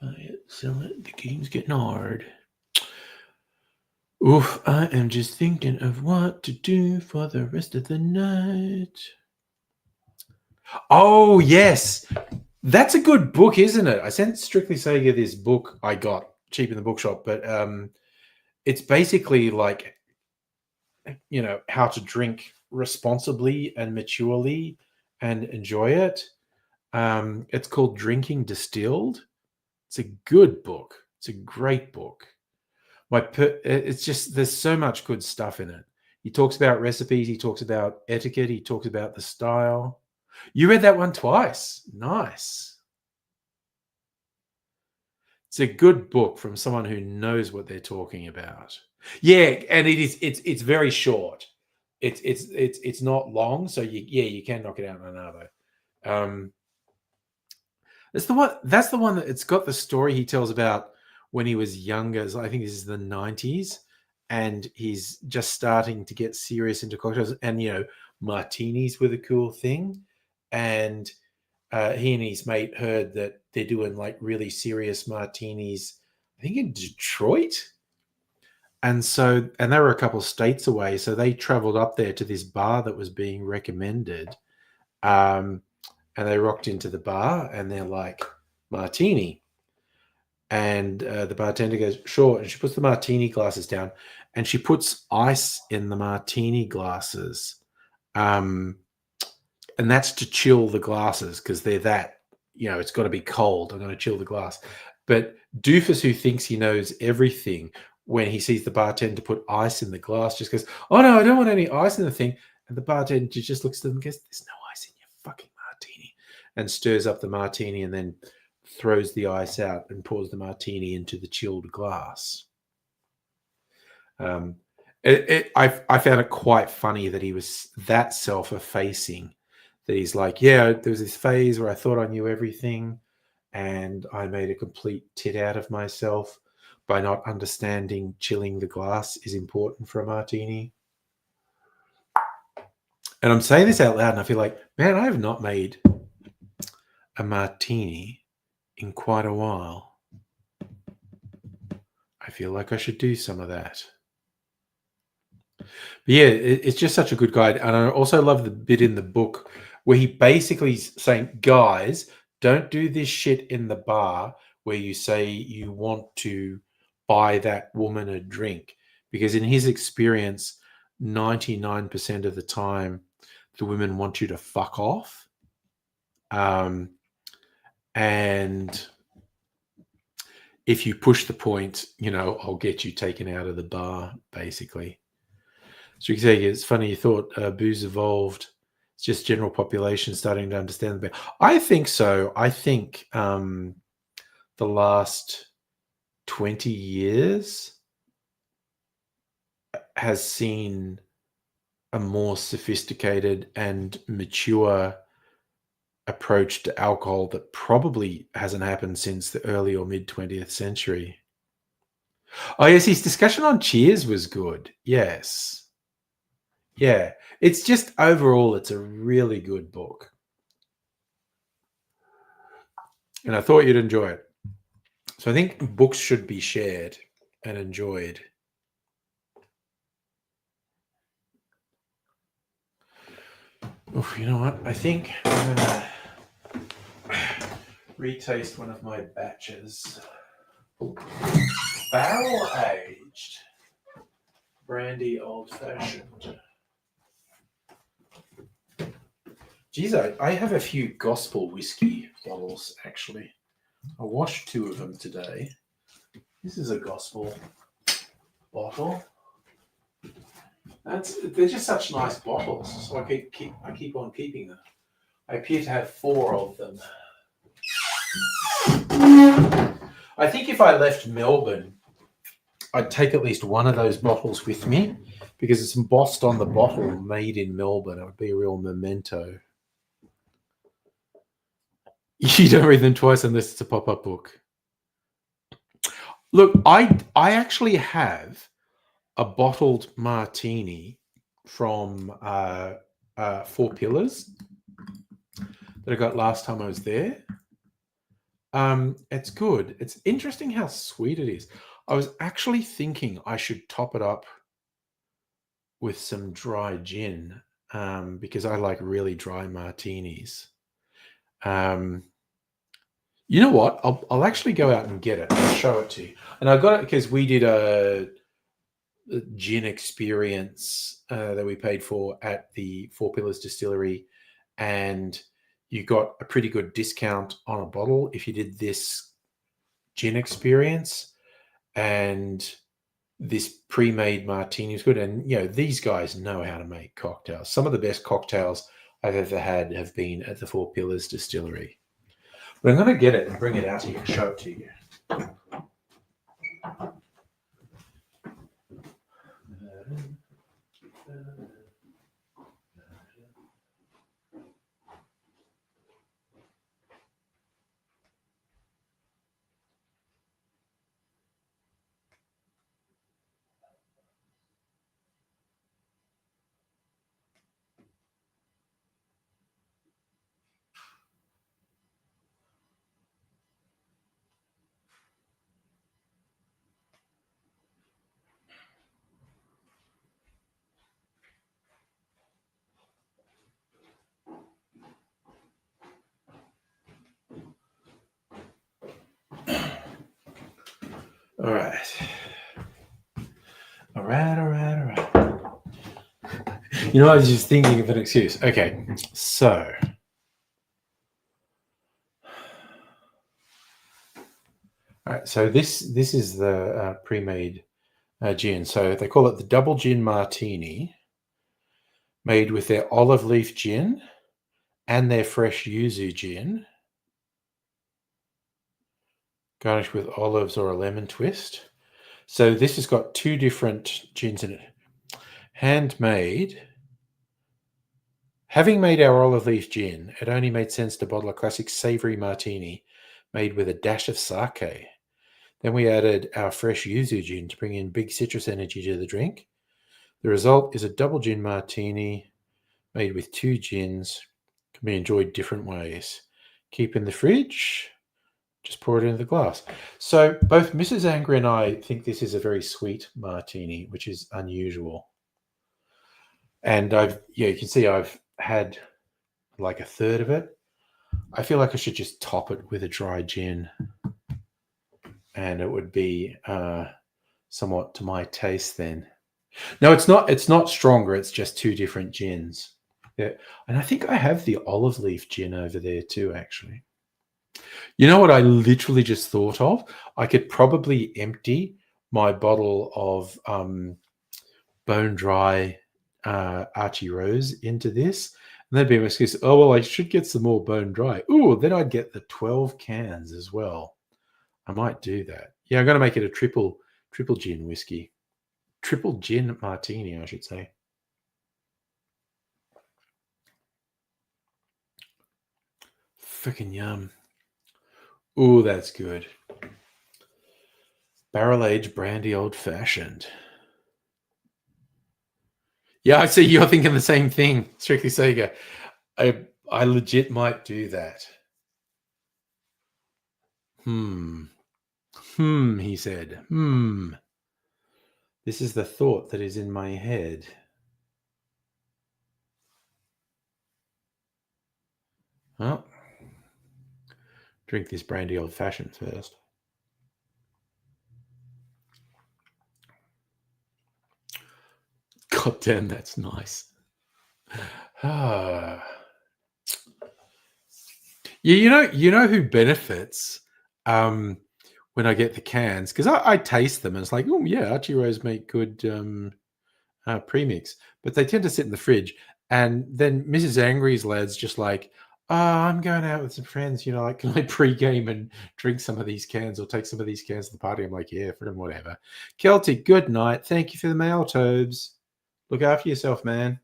Buy it, sell it, the game's getting hard. Oof, I am just thinking of what to do for the rest of the night. Oh, yes. That's a good book, isn't it? I sent Strictly Sega this book I got cheap in the bookshop, but it's basically like, how to drink responsibly and maturely and enjoy it. It's called Drinking Distilled. It's a good book. It's a great book. It's just, there's so much good stuff in it. He talks about recipes. He talks about etiquette. He talks about the style. You read that one twice. Nice. It's a good book from someone who knows what they're talking about. Yeah, and it's very short. It's not long, so you can knock it out in an hour. That's the one that it's got the story he tells about when he was younger. I think this is the 90s, and he's just starting to get serious into cocktails, and martinis were the cool thing. and he and his mate heard that they're doing like really serious martinis, I think in Detroit. And so, and they were a couple of states away. So they traveled up there to this bar that was being recommended. And they rocked into the bar and they're like, martini. And the bartender goes, sure. And she puts the martini glasses down and she puts ice in the martini glasses. And that's to chill the glasses because they're that, it's got to be cold. I'm going to chill the glass. But Doofus, who thinks he knows everything, when he sees the bartender put ice in the glass, just goes, oh, no, I don't want any ice in the thing. And the bartender just looks at them and goes, there's no ice in your fucking martini, and stirs up the martini and then throws the ice out and pours the martini into the chilled glass. I found it quite funny that he was that self-effacing, that he's like, yeah, there was this phase where I thought I knew everything and I made a complete tit out of myself by not understanding chilling the glass is important for a martini. And I'm saying this out loud and I feel like, man, I have not made a martini in quite a while. I feel like I should do some of that. But yeah, it's just such a good guide. And I also love the bit in the book where he basically is saying, guys, don't do this shit in the bar where you say you want to buy that woman a drink. Because in his experience, 99% of the time, the women want you to fuck off. And if you push the point, I'll get you taken out of the bar, basically. So you can say it's funny you thought booze evolved. It's just general population starting to understand the beer. I think so. I think the last 20 years has seen a more sophisticated and mature approach to alcohol that probably hasn't happened since the early or mid 20th century. Oh, yes, his discussion on Cheers was good. Yes. Yeah, it's just overall, it's a really good book. And I thought you'd enjoy it. So I think books should be shared and enjoyed. Oh, you know what? I think I'm going to retaste one of my batches. Barrel aged brandy old fashioned. Geez, I have a few gospel whiskey bottles, actually. I washed 2 of them today. This is a gospel bottle. They're just such nice bottles, so I keep on keeping them. I appear to have 4 of them. I think if I left Melbourne, I'd take at least one of those bottles with me because it's embossed on the bottle, made in Melbourne. It would be a real memento. You don't read them twice unless it's a pop-up book. Look, I actually have a bottled martini from 4 Pillars that I got last time I was there. It's good. It's interesting how sweet it is. I was actually thinking I should top it up with some dry gin because I like really dry martinis. You know what? I'll actually go out and get it. I'll show it to you. And I got it because we did a gin experience that we paid for at the 4 Pillars Distillery, and you got a pretty good discount on a bottle if you did this gin experience. And this pre-made martini is good. And these guys know how to make cocktails. Some of the best cocktails I've ever had have been at the 4 Pillars Distillery. But I'm going to get it and bring it out here and show it to you. All right. All right. You know, I was just thinking of an excuse. Okay, so all right, so this is the pre-made gin. So they call it the double gin martini, made with their olive leaf gin and their fresh yuzu gin, garnished with olives or a lemon twist. So this has got two different gins in it. Handmade. Having made our olive leaf gin, it only made sense to bottle a classic savory martini made with a dash of sake. Then we added our fresh yuzu gin to bring in big citrus energy to the drink. The result is a double gin martini made with two gins, can be enjoyed different ways. Keep in the fridge, just pour it into the glass. So both Mrs. Angry and I think this is a very sweet martini, which is unusual. And you can see I've had like a third of it. I feel like I should just top it with a dry gin, and it would be somewhat to my taste then. No, it's not. It's not stronger. It's just two different gins. Yeah, and I think I have the olive leaf gin over there too, actually. You know what I literally just thought of? I could probably empty my bottle of bone dry Archie Rose into this, and that'd be my excuse. Oh, well, I should get some more bone dry. Ooh, then I'd get the 12 cans as well. I might do that. Yeah, I'm going to make it a triple gin whiskey. Triple gin martini, I should say. Freaking yum. Ooh, that's good. Barrel-aged brandy old-fashioned. Yeah, I see you're thinking the same thing, Strictly Sega. I legit might do that. He said. This is the thought that is in my head. Well, drink this brandy old-fashioned first. God damn, that's nice. Yeah, you know who benefits when I get the cans, because I taste them and it's like, oh yeah, Archie Rose make good premix, but they tend to sit in the fridge. And then Mrs. Angry's lad's just like, oh, I'm going out with some friends, like, can I pre-game and drink some of these cans or take some of these cans to the party? I'm like, yeah, friggin' whatever. Celtic, good night. Thank you for the mail, Tobes. Look after yourself, man.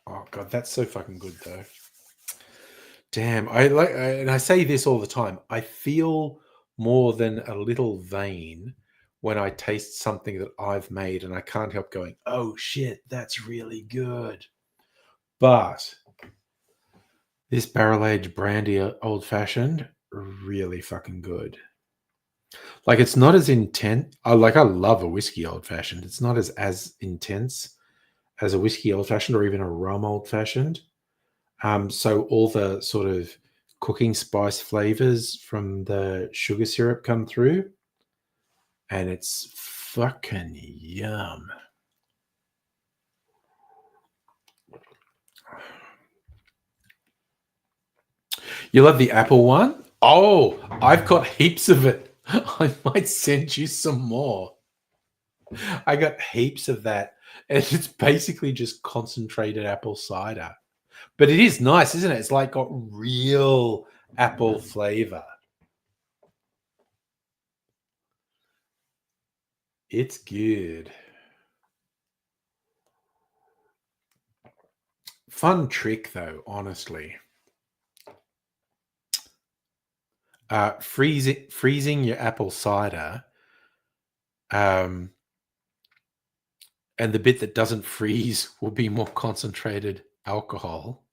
Oh god, that's so fucking good though. Damn, and I say this all the time. I feel more than a little vain when I taste something that I've made, and I can't help going, "Oh shit, that's really good." But this barrel-aged brandy old-fashioned, really fucking good. Like, it's not as intense. I love a whiskey old-fashioned. It's not as intense as a whiskey old-fashioned or even a rum old-fashioned. So all the sort of cooking spice flavors from the sugar syrup come through, and it's fucking yum. You love the apple one? Oh, I've got heaps of it. I might send you some more. I got heaps of that, and it's basically just concentrated apple cider. But it is nice, isn't it? It's like got real apple flavor. It's good. Fun trick, though, honestly. Freezing your apple cider, and the bit that doesn't freeze will be more concentrated alcohol.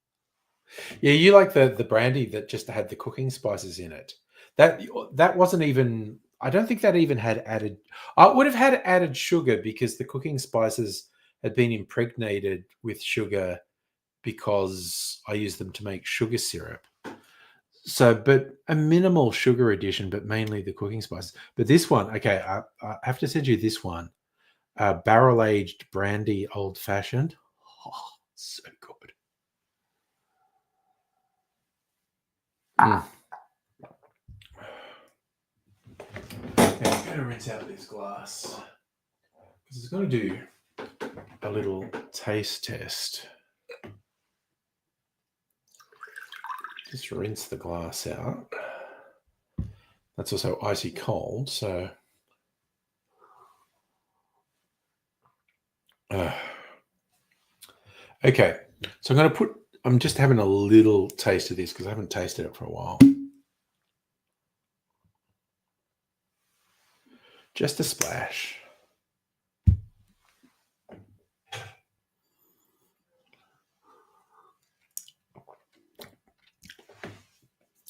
Yeah, you like the brandy that just had the cooking spices in it. That wasn't even. I don't think that even had added. I would have had added sugar because the cooking spices had been impregnated with sugar because I use them to make sugar syrup. So, but a minimal sugar addition, but mainly the cooking spices. But this one, okay, I have to send you this one. Barrel aged brandy old fashioned. Oh, so good. Mm. Okay, I'm going to rinse out this glass because it's going to do a little taste test. Just rinse the glass out. That's also icy cold, so. Okay, so I'm just having a little taste of this because I haven't tasted it for a while. Just a splash.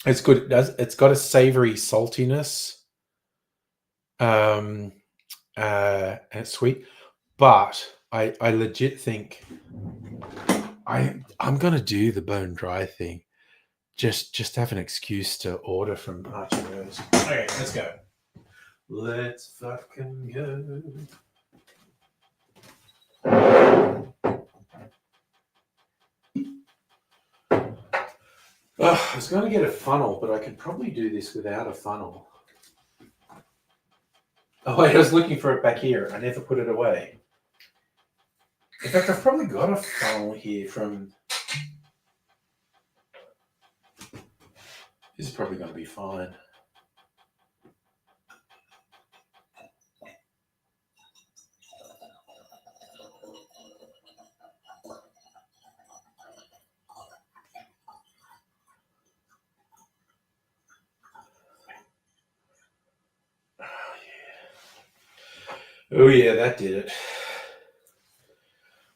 It's good. It's got a savory saltiness, and it's sweet. But I legit think I'm gonna do the bone dry thing. Just have an excuse to order from Archie Rose. Okay, let's go. Let's fucking go. I was going to get a funnel, but I could probably do this without a funnel. Oh, wait, I was looking for it back here. I never put it away. In fact, I've probably got a funnel here from... This is probably going to be fine. Oh yeah, that did it.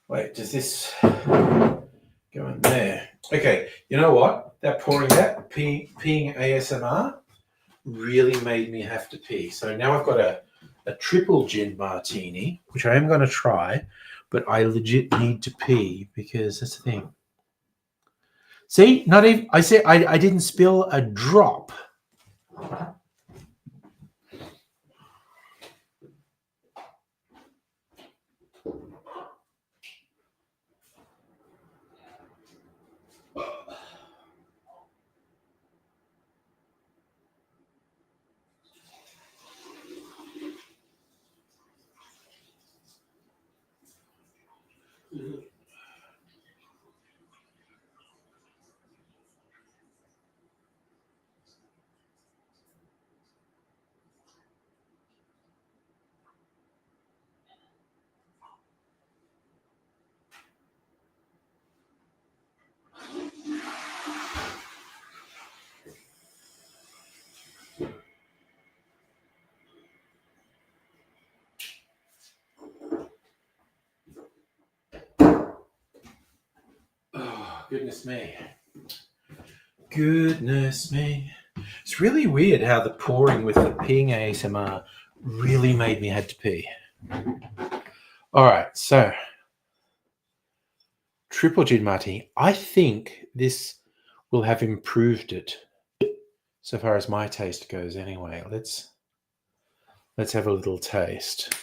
Wait, does this go in there? Okay, you know what? That peeing ASMR really made me have to pee. So now I've got a triple gin martini, which I am going to try, but I legit need to pee because that's the thing. See, not even, I didn't spill a drop. Oh, goodness me. Goodness me. It's really weird how the pouring with the peeing ASMR really made me had to pee. All right, so triple gin martini. I think this will have improved it so far as my taste goes anyway. Let's have a little taste.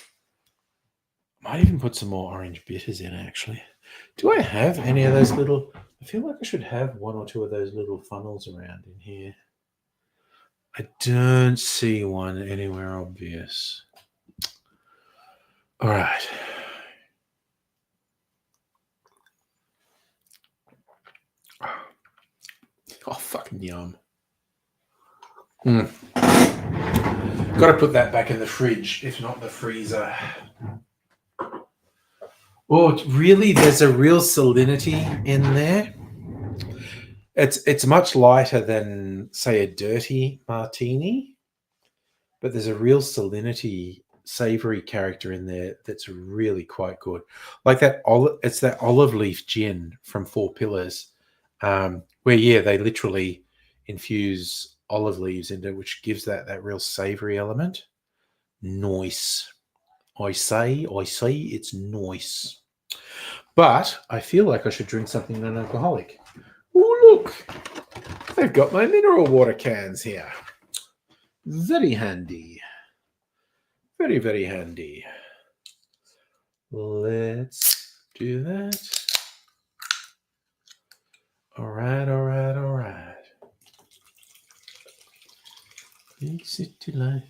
Might even put some more orange bitters in actually. Do I have any of those little... I feel like I should have one or two of those little funnels around in here. I don't see one anywhere obvious. All right. Oh, fucking yum. Got to put that back in the fridge, if not the freezer. Oh, really? There's a real salinity in there. It's much lighter than, say, a dirty martini, but there's a real salinity, savory character in there that's really quite good. Like that it's that olive leaf gin from Four Pillars, where they literally infuse olive leaves into it, which gives that real savory element. Nice. I say, it's nice. But I feel like I should drink something non-alcoholic. Oh, look. They've got my mineral water cans here. Very handy. Very, very handy. Let's do that. All right. Big city life.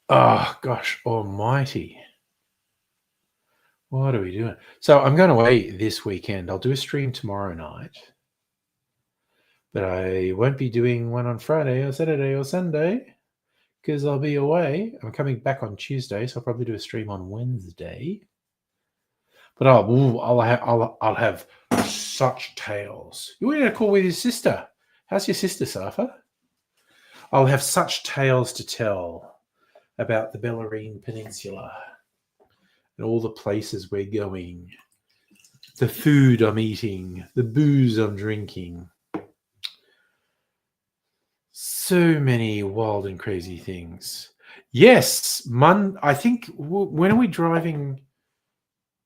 Oh, gosh almighty. What are we doing? So I'm going away this weekend. I'll do a stream tomorrow night. But I won't be doing one on Friday or Saturday or Sunday because I'll be away. I'm coming back on Tuesday, so I'll probably do a stream on Wednesday. But I'll have such tales. You want to call with your sister? How's your sister, Safa? I'll have such tales to tell about the Bellarine Peninsula and all the places we're going, the food I'm eating, the booze I'm drinking. So many wild and crazy things. Yes, I think, when are we driving?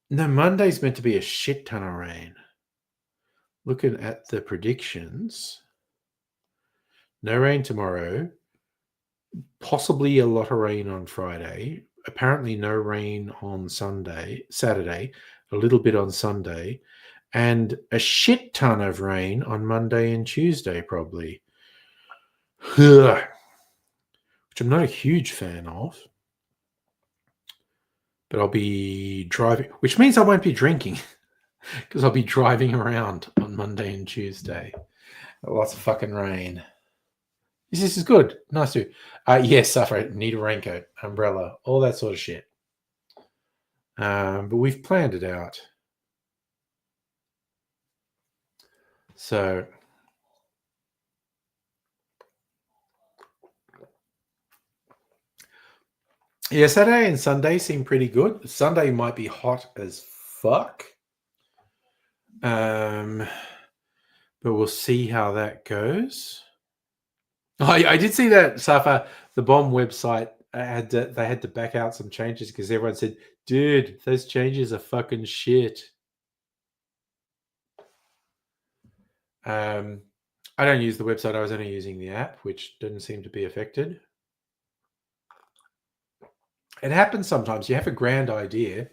No, Monday's meant to be a shit ton of rain. Looking at the predictions, no rain tomorrow, possibly a lot of rain on Friday, apparently no rain on Saturday, a little bit on Sunday, and a shit ton of rain on Monday and Tuesday probably. Which I'm not a huge fan of. But I'll be driving, which means I won't be drinking because I'll be driving around on Monday and Tuesday. Lots of fucking rain. This is good. Nice to. Yes, suffer. Need a raincoat, umbrella, all that sort of shit. But we've planned it out. So yeah, Saturday and Sunday seem pretty good. Sunday might be hot as fuck. But we'll see how that goes. I did see that, Safa, the bomb website they had to back out some changes because everyone said, dude, those changes are fucking shit. I don't use the website. I was only using the app, which didn't seem to be affected. It happens sometimes. You have a grand idea.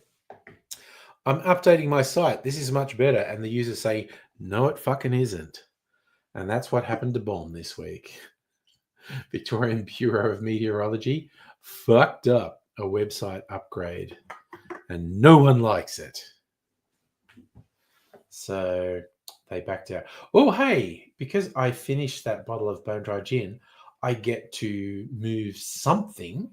I'm updating my site. This is much better. And the users say, no, it fucking isn't. And that's what happened to Bomb this week. Victorian Bureau of Meteorology fucked up a website upgrade. And no one likes it. So they backed out. Oh, hey, because I finished that bottle of bone dry gin, I get to move something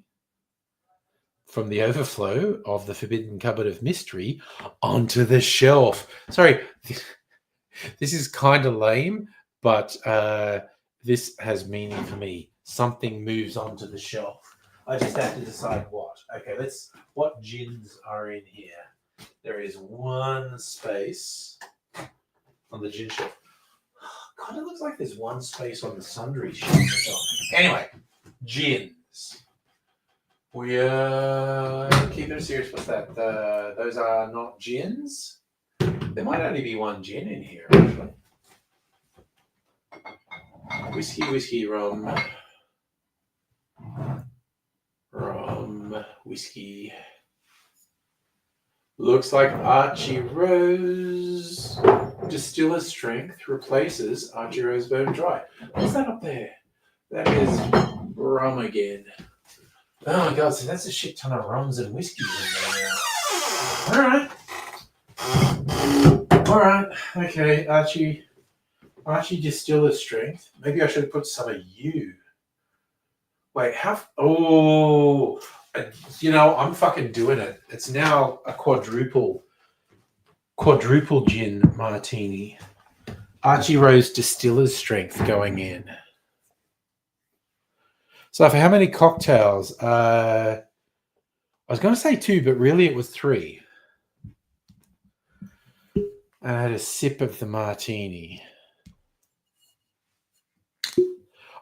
from the overflow of the Forbidden Cupboard of Mystery onto the shelf. Sorry, this is kind of lame, but this has meaning for me. Something moves onto the shelf. I just have to decide what. Okay, what gins are in here? There is one space on the gin shelf. Kind of looks like there's one space on the sundry shelf as well. Anyway, gins. We are keeping it serious. What's that? Those are not gins. There might only be one gin in here, actually. Whiskey, rum, whiskey. Looks like Archie Rose Distiller Strength replaces Archie Rose Bone Dry. What's that up there? That is rum again. Oh my god, so that's a shit ton of rums and whiskeys in there now. Alright. Okay, Archie Distiller Strength. Maybe I should put some of you. Wait, I'm fucking doing it. It's now a quadruple gin martini. Archie Rose Distiller's Strength going in. So for how many cocktails? I was going to say 2, but really it was 3. I had a sip of the martini.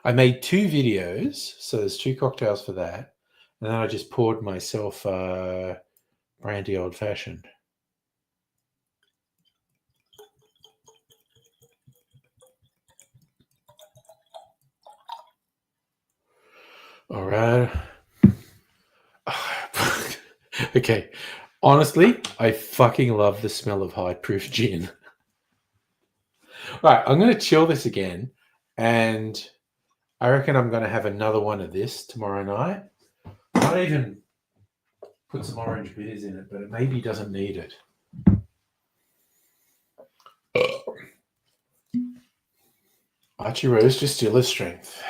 I made 2 videos, so there's 2 cocktails for that. And then I just poured myself Brandy old fashioned. All right. Okay. Honestly, I fucking love the smell of high proof gin. Right, I'm going to chill this again, and I reckon I'm going to have another one of this tomorrow night. Might even put some orange bitters in it, but it maybe doesn't need it. Archie Rose Distiller strength.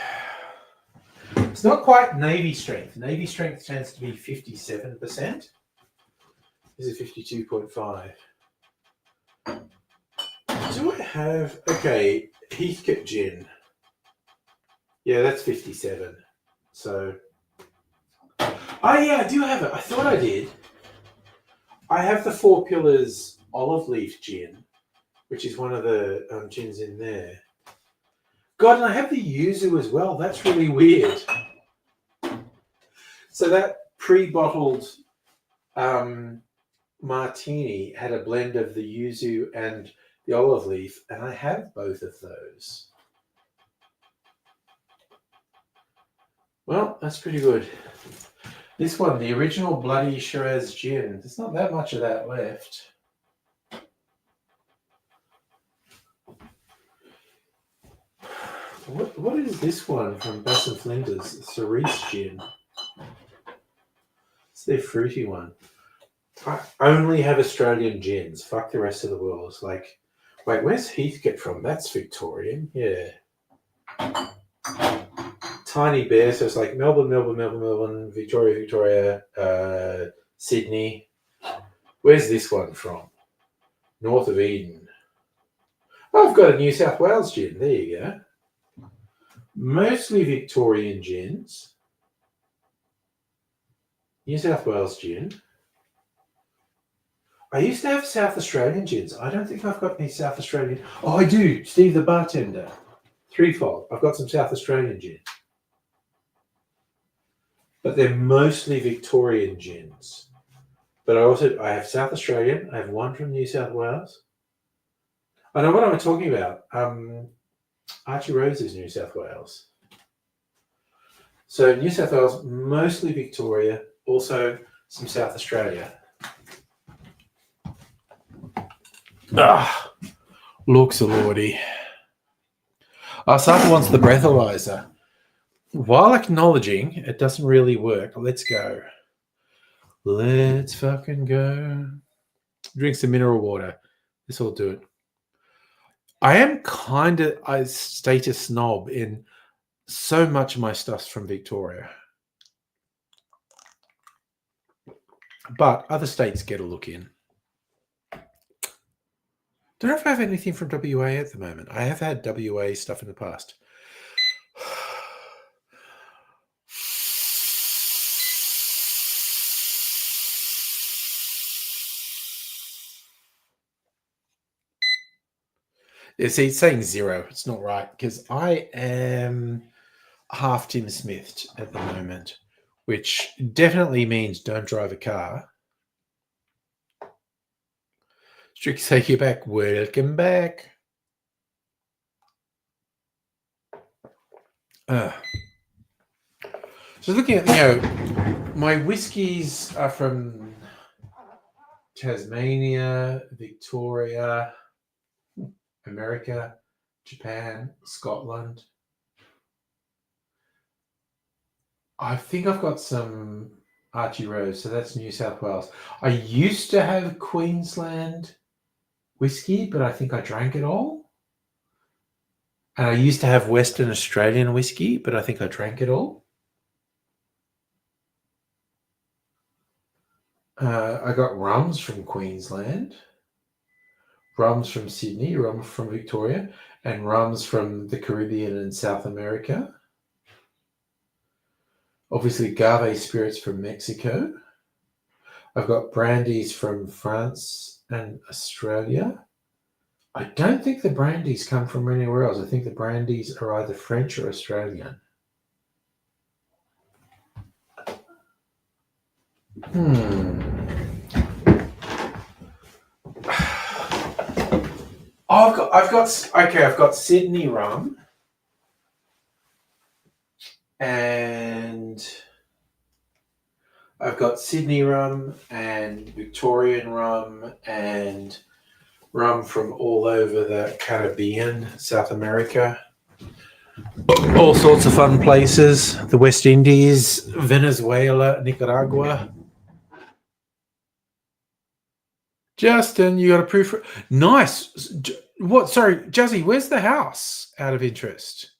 It's not quite Navy strength. Navy strength tends to be 57%. This is 52.5. Do I have... Okay, Heathcote gin. Yeah, that's 57. So... Oh, yeah, I do have it. I thought I did. I have the Four Pillars olive leaf gin, which is one of the gins in there. God, and I have the yuzu as well. That's really weird. So that pre-bottled martini had a blend of the yuzu and the olive leaf, and I have both of those. Well, that's pretty good. This one, the original Bloody Shiraz gin. There's not that much of that left. What is this one from Bass and Flinders? Cerise gin. It's their fruity one. I only have Australian gins. Fuck the rest of the world. It's like, wait, where's Heathcote from? That's Victorian. Yeah. Tiny Bear, so it's like Melbourne, Victoria, Sydney. Where's this one from? North of Eden. Oh, I've got a New South Wales gin. There you go. Mostly Victorian gins. New South Wales gin. I used to have South Australian gins. I don't think I've got any South Australian. Oh, I do. Steve the bartender. Threefold. I've got some South Australian gin. But they're mostly Victorian gins. But I have South Australian. I have one from New South Wales. I know what I'm talking about. Archie Rose is New South Wales. So New South Wales, mostly Victoria, also some South Australia. Looks a lordy. Saka wants the breathalyzer. While acknowledging it doesn't really work, let's go. Let's fucking go. Drink some mineral water. This will do it. I am kind of a status snob in so much of my stuff's from Victoria. But other states get a look in. Don't know if I have anything from WA at the moment. I have had WA stuff in the past. Yeah, see, it's saying 0. It's not right because I am half Tim Smithed at the moment, which definitely means don't drive a car. Strick, take you back. Welcome back. So looking at, my whiskies are from Tasmania, Victoria, America, Japan, Scotland. I think I've got some Archie Rose, so that's New South Wales. I used to have Queensland whiskey, but I think I drank it all. And I used to have Western Australian whiskey, but I think I drank it all. I got rums from Queensland, rums from Sydney, rum from Victoria, and rums from the Caribbean and South America. Obviously, agave spirits from Mexico. I've got brandies from France and Australia. I don't think the brandies come from anywhere else. I think the brandies are either French or Australian. I've got Sydney rum and I've got Sydney rum and Victorian rum and rum from all over the Caribbean, South America, all sorts of fun places, the West Indies, Venezuela, Nicaragua. Justin, you got a proof? Nice. What? Sorry, Jazzy. Where's the house? Out of interest,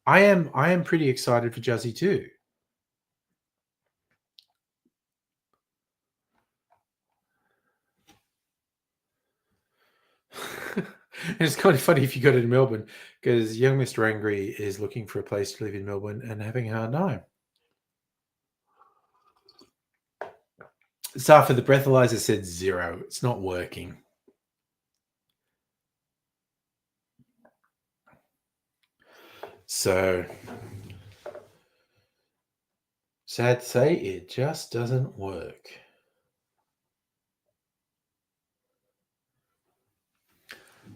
I am pretty excited for Jazzy too. And it's kind of funny if you go to Melbourne because young Mr. Angry is looking for a place to live in Melbourne and having a hard time. Safa, the breathalyzer said 0. It's not working. So, sad to say, it just doesn't work.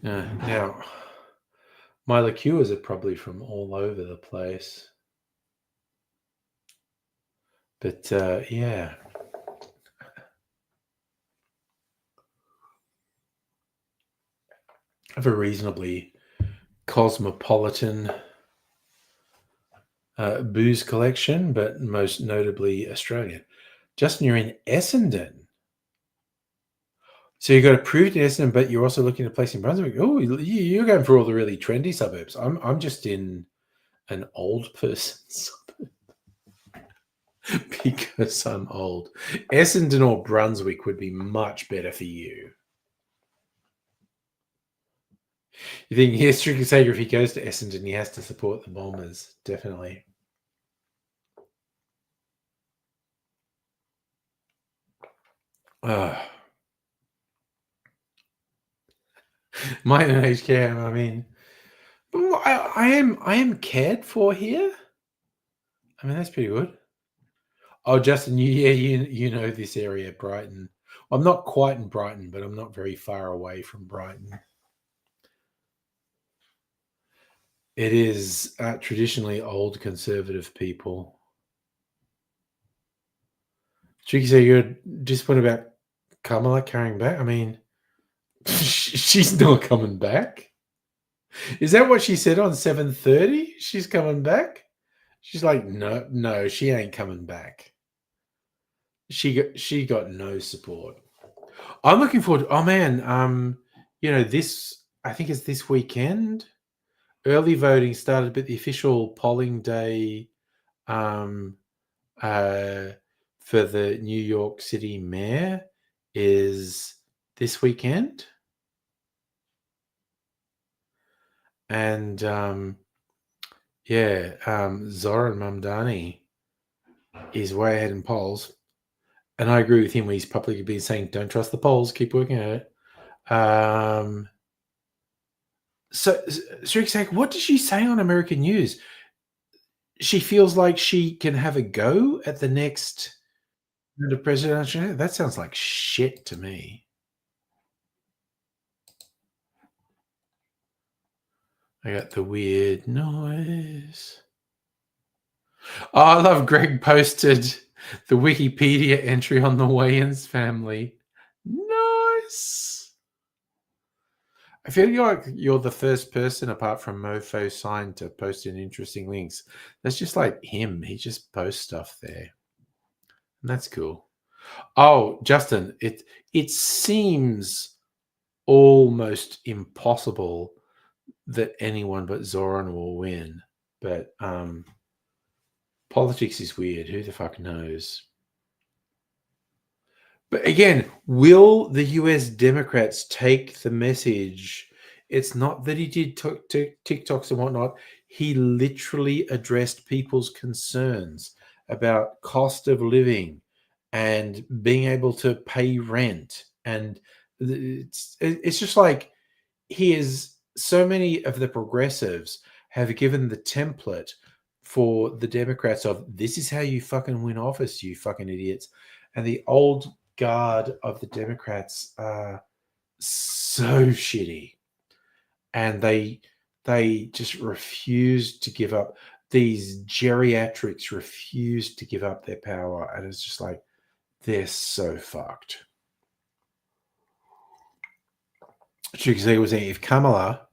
Now, my liqueurs are probably from all over the place. But, yeah. I have a reasonably cosmopolitan booze collection, but most notably Australian. Justin, you're in Essendon. So you got approved in Essendon, but you're also looking at a place in Brunswick. Oh, you're going for all the really trendy suburbs. I'm just in an old person suburb because I'm old. Essendon or Brunswick would be much better for you. You think history sager, if he goes to Essendon, he has to support the Bombers, definitely. My age care. I mean, I am cared for here. I mean, that's pretty good. Oh, Justin, you know this area, Brighton. I'm not quite in Brighton, but I'm not very far away from Brighton. It is traditionally old conservative people. Tricky, so you're disappointed about Kamala carrying back? I mean, she's not coming back. Is that what she said on 7:30? She's coming back? She's like, no, she ain't coming back. She got no support. I'm looking forward to, oh man, this, I think it's this weekend. Early voting started, but the official polling day for the New York City mayor is this weekend. And Zoran Mamdani is way ahead in polls. And I agree with him when he's publicly been saying, don't trust the polls, keep working at it. So, Shrek, what did she say on American News? She feels like she can have a go at the next presidential. That sounds like shit to me. I got the weird noise. Oh, I love Greg posted the Wikipedia entry on the Wayans family. Nice. I feel like you're the first person apart from Mofo Sign to post in interesting links. That's just like him. He just posts stuff there. And that's cool. Oh, Justin, it seems almost impossible that anyone but Zoran will win. But politics is weird. Who the fuck knows? But again, will the US Democrats take the message? It's not that he did TikToks and whatnot. He literally addressed people's concerns about cost of living and being able to pay rent. And it's just like so many of the progressives have given the template for the Democrats of, this is how you fucking win office, you fucking idiots. And the old guard of the Democrats are so shitty. and they just refuse to give up. These geriatrics refuse to give up their power, and it's just like they're so fucked. Because they was saying if Kamala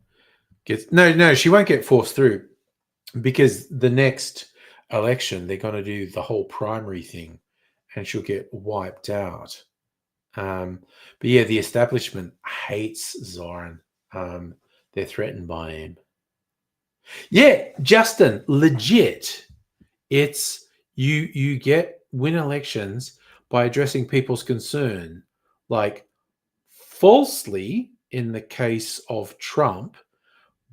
gets no, she won't get forced through because the next election they're going to do the whole primary thing, and she'll get wiped out. But yeah, the establishment hates Zoran. They're threatened by him. Yeah, Justin, legit. It's you get win elections by addressing people's concern, like falsely in the case of Trump,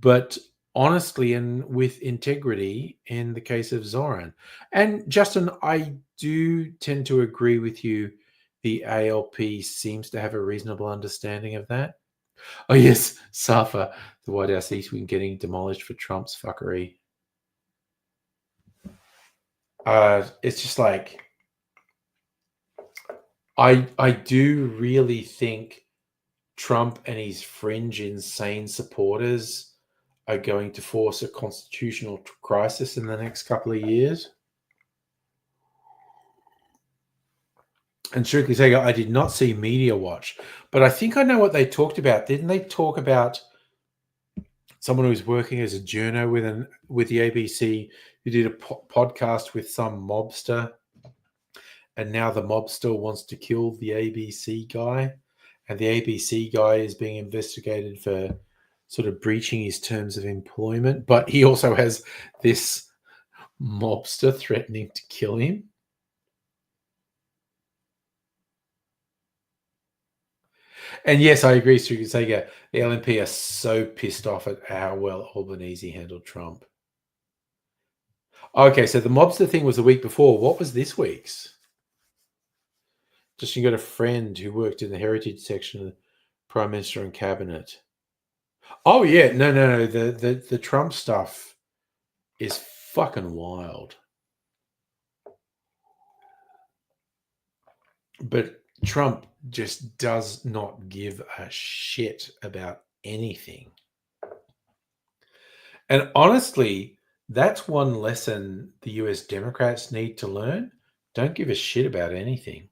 but honestly and with integrity in the case of Zoran. And Justin, I do tend to agree with you. The ALP seems to have a reasonable understanding of that. Oh yes, Safa, the White House East Wing getting demolished for Trump's fuckery. It's just like I do really think Trump and his fringe insane supporters are going to force a constitutional crisis in the next couple of years. And strictly saying, I did not see Media Watch, but I think I know what they talked about. Didn't they talk about someone who was working as a journo with the ABC who did a podcast with some mobster, and now the mobster wants to kill the ABC guy, and the ABC guy is being investigated for sort of breaching his terms of employment, but he also has this mobster threatening to kill him. And yes, I agree, Stu Sega. The LNP are so pissed off at how well Albanese handled Trump. Okay, so the mobster thing was the week before. What was this week's? Just you got a friend who worked in the heritage section of the Prime Minister and Cabinet. Oh yeah, no. The Trump stuff is fucking wild. But Trump just does not give a shit about anything. And honestly, that's one lesson the US Democrats need to learn. Don't give a shit about anything.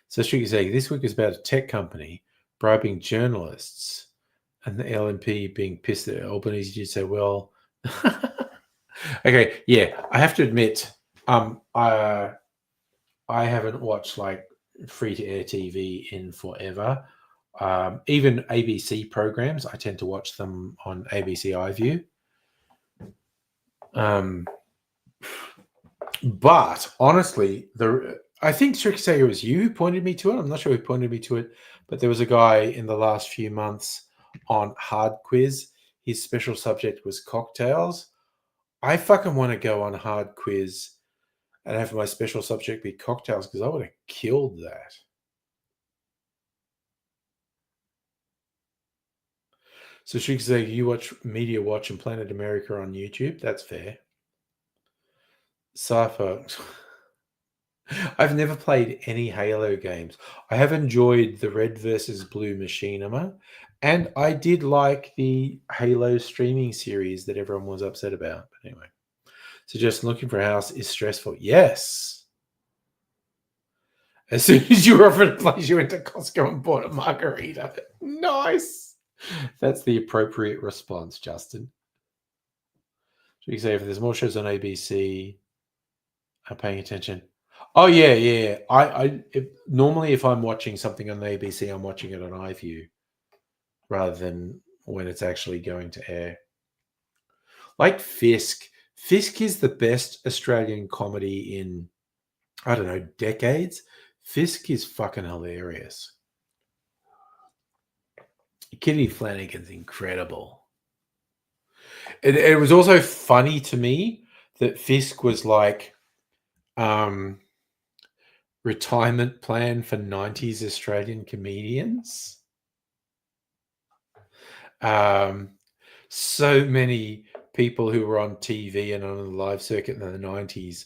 So Shuki saying this week is about a tech company bribing journalists, and the LNP being pissed at Albanese. You say, well, okay, yeah, I have to admit, I haven't watched like free to air TV in forever. Even ABC programs, I tend to watch them on ABC iView. But honestly, I think Trick it was you who pointed me to it. I'm not sure who pointed me to it, but there was a guy in the last few months on Hard Quiz. His special subject was cocktails. I fucking want to go on Hard Quiz and have my special subject be cocktails because I would have killed that. So she could say you watch Media Watch and Planet America on YouTube. That's fair. Safa. I've never played any Halo games. I have enjoyed the Red versus Blue Machinima, and I did like the Halo streaming series that everyone was upset about. But anyway, so just looking for a house is stressful. Yes. As soon as you were offered a place, you went to Costco and bought a margarita. Nice. That's the appropriate response, Justin. So you can say if there's more shows on ABC, I'm paying attention. Oh yeah. Normally if I'm watching something on the ABC, I'm watching it on iView rather than when it's actually going to air. Like Fisk. Fisk is the best Australian comedy in, I don't know, decades. Fisk is fucking hilarious. Kitty Flanagan's incredible. It was also funny to me that Fisk was like retirement plan for 90s Australian comedians. So many people who were on TV and on the live circuit in the 90s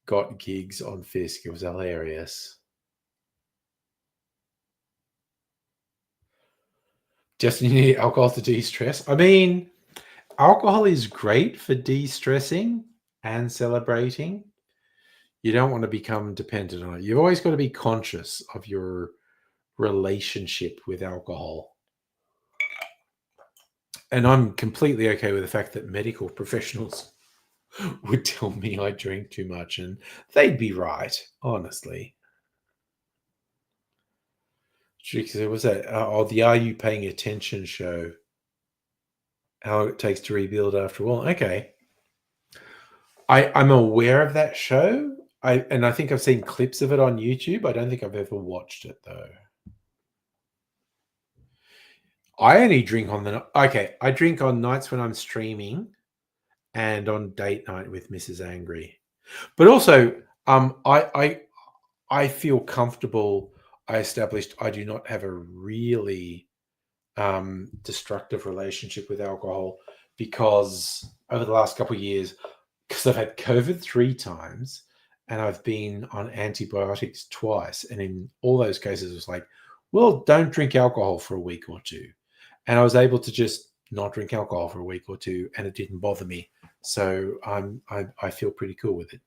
got gigs on Fisk. It was hilarious. Just you need alcohol to de-stress. I mean, alcohol is great for de-stressing and celebrating. You don't want to become dependent on it. You've always got to be conscious of your relationship with alcohol. And I'm completely okay with the fact that medical professionals would tell me I drink too much, and they'd be right, honestly. There was that, the Are You Paying Attention show, how it takes to rebuild after all. Okay. I'm aware of that show. I think I've seen clips of it on YouTube. I don't think I've ever watched it though. I only drink I drink on nights when I'm streaming and on date night with Mrs. Angry. But also, I feel comfortable. I established I do not have a really destructive relationship with alcohol because over the last couple of years, because I've had COVID 3 times and I've been on antibiotics twice. And in all those cases, it was like, well, don't drink alcohol for a week or two. And I was able to just not drink alcohol for a week or two and it didn't bother me. So I feel pretty cool with it.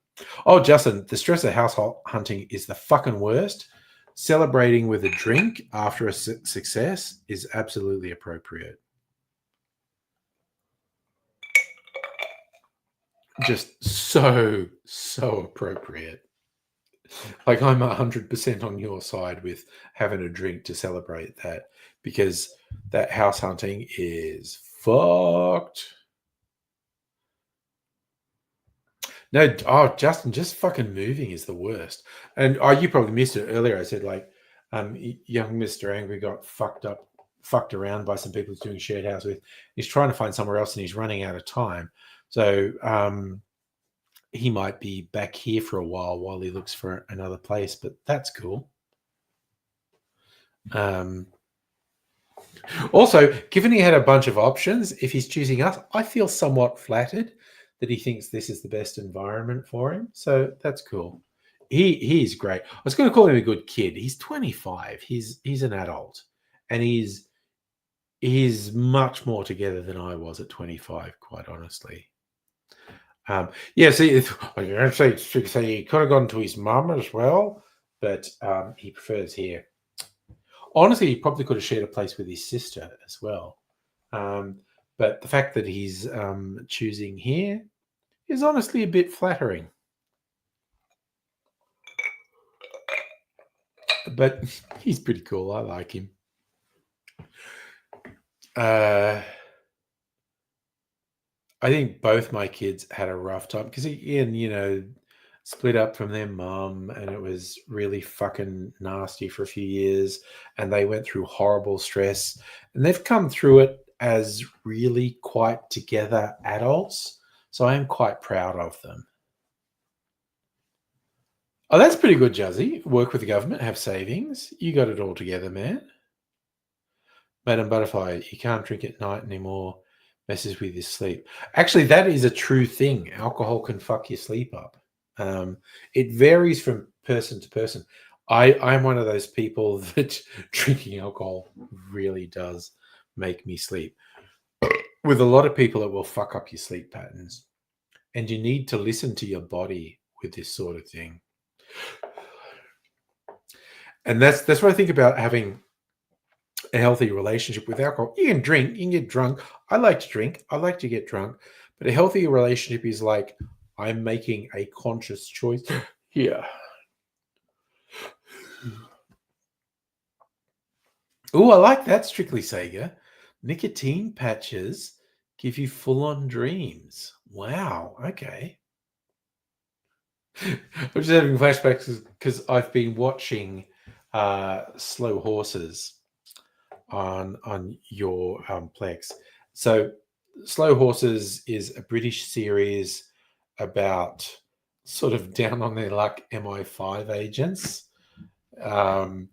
Oh, Justin, the stress of household hunting is the fucking worst. Celebrating with a drink after a success is absolutely appropriate. Just so appropriate. Like I'm 100% on your side with having a drink to celebrate that, because that house hunting is fucked. No, Justin, just fucking moving is the worst. And you probably missed it earlier. I said like, young Mr. Angry got fucked around by some people he's doing shared house with. He's trying to find somewhere else and he's running out of time. So he might be back here for a while he looks for another place, but that's cool. Also, given he had a bunch of options, if he's choosing us, I feel somewhat flattered that he thinks this is the best environment for him. So that's cool. He's great. I was going to call him a good kid. He's 25. He's an adult, and he's much more together than I was at 25, quite honestly. Yeah, see, I say he could have gone to his mum as well, but he prefers here. Honestly, he probably could have shared a place with his sister as well. But the fact that he's choosing here is honestly a bit flattering. But he's pretty cool. I like him. I think both my kids had a rough time because, Ian, split up from their mum, and it was really fucking nasty for a few years, and they went through horrible stress, and they've come through it as really quite together adults. So I am quite proud of them. Oh, that's pretty good, Juzzy. Work with the government, have savings. You got it all together, man. Madam Butterfly, you can't drink at night anymore. Messes with your sleep. Actually, that is a true thing. Alcohol can fuck your sleep up. It varies from person to person. I'm one of those people that drinking alcohol really does make me sleep. With a lot of people, it will fuck up your sleep patterns. And you need to listen to your body with this sort of thing. And that's what I think about having a healthy relationship with alcohol. You can drink, you can get drunk. I like to drink. I like to get drunk. But a healthy relationship is like, I'm making a conscious choice here. Oh, I like that, Strictly Sega. Nicotine patches give you full-on dreams. Wow, okay. I'm just having flashbacks because I've been watching Slow Horses on your Plex. So Slow Horses is a British series about sort of down on their luck MI5 agents. And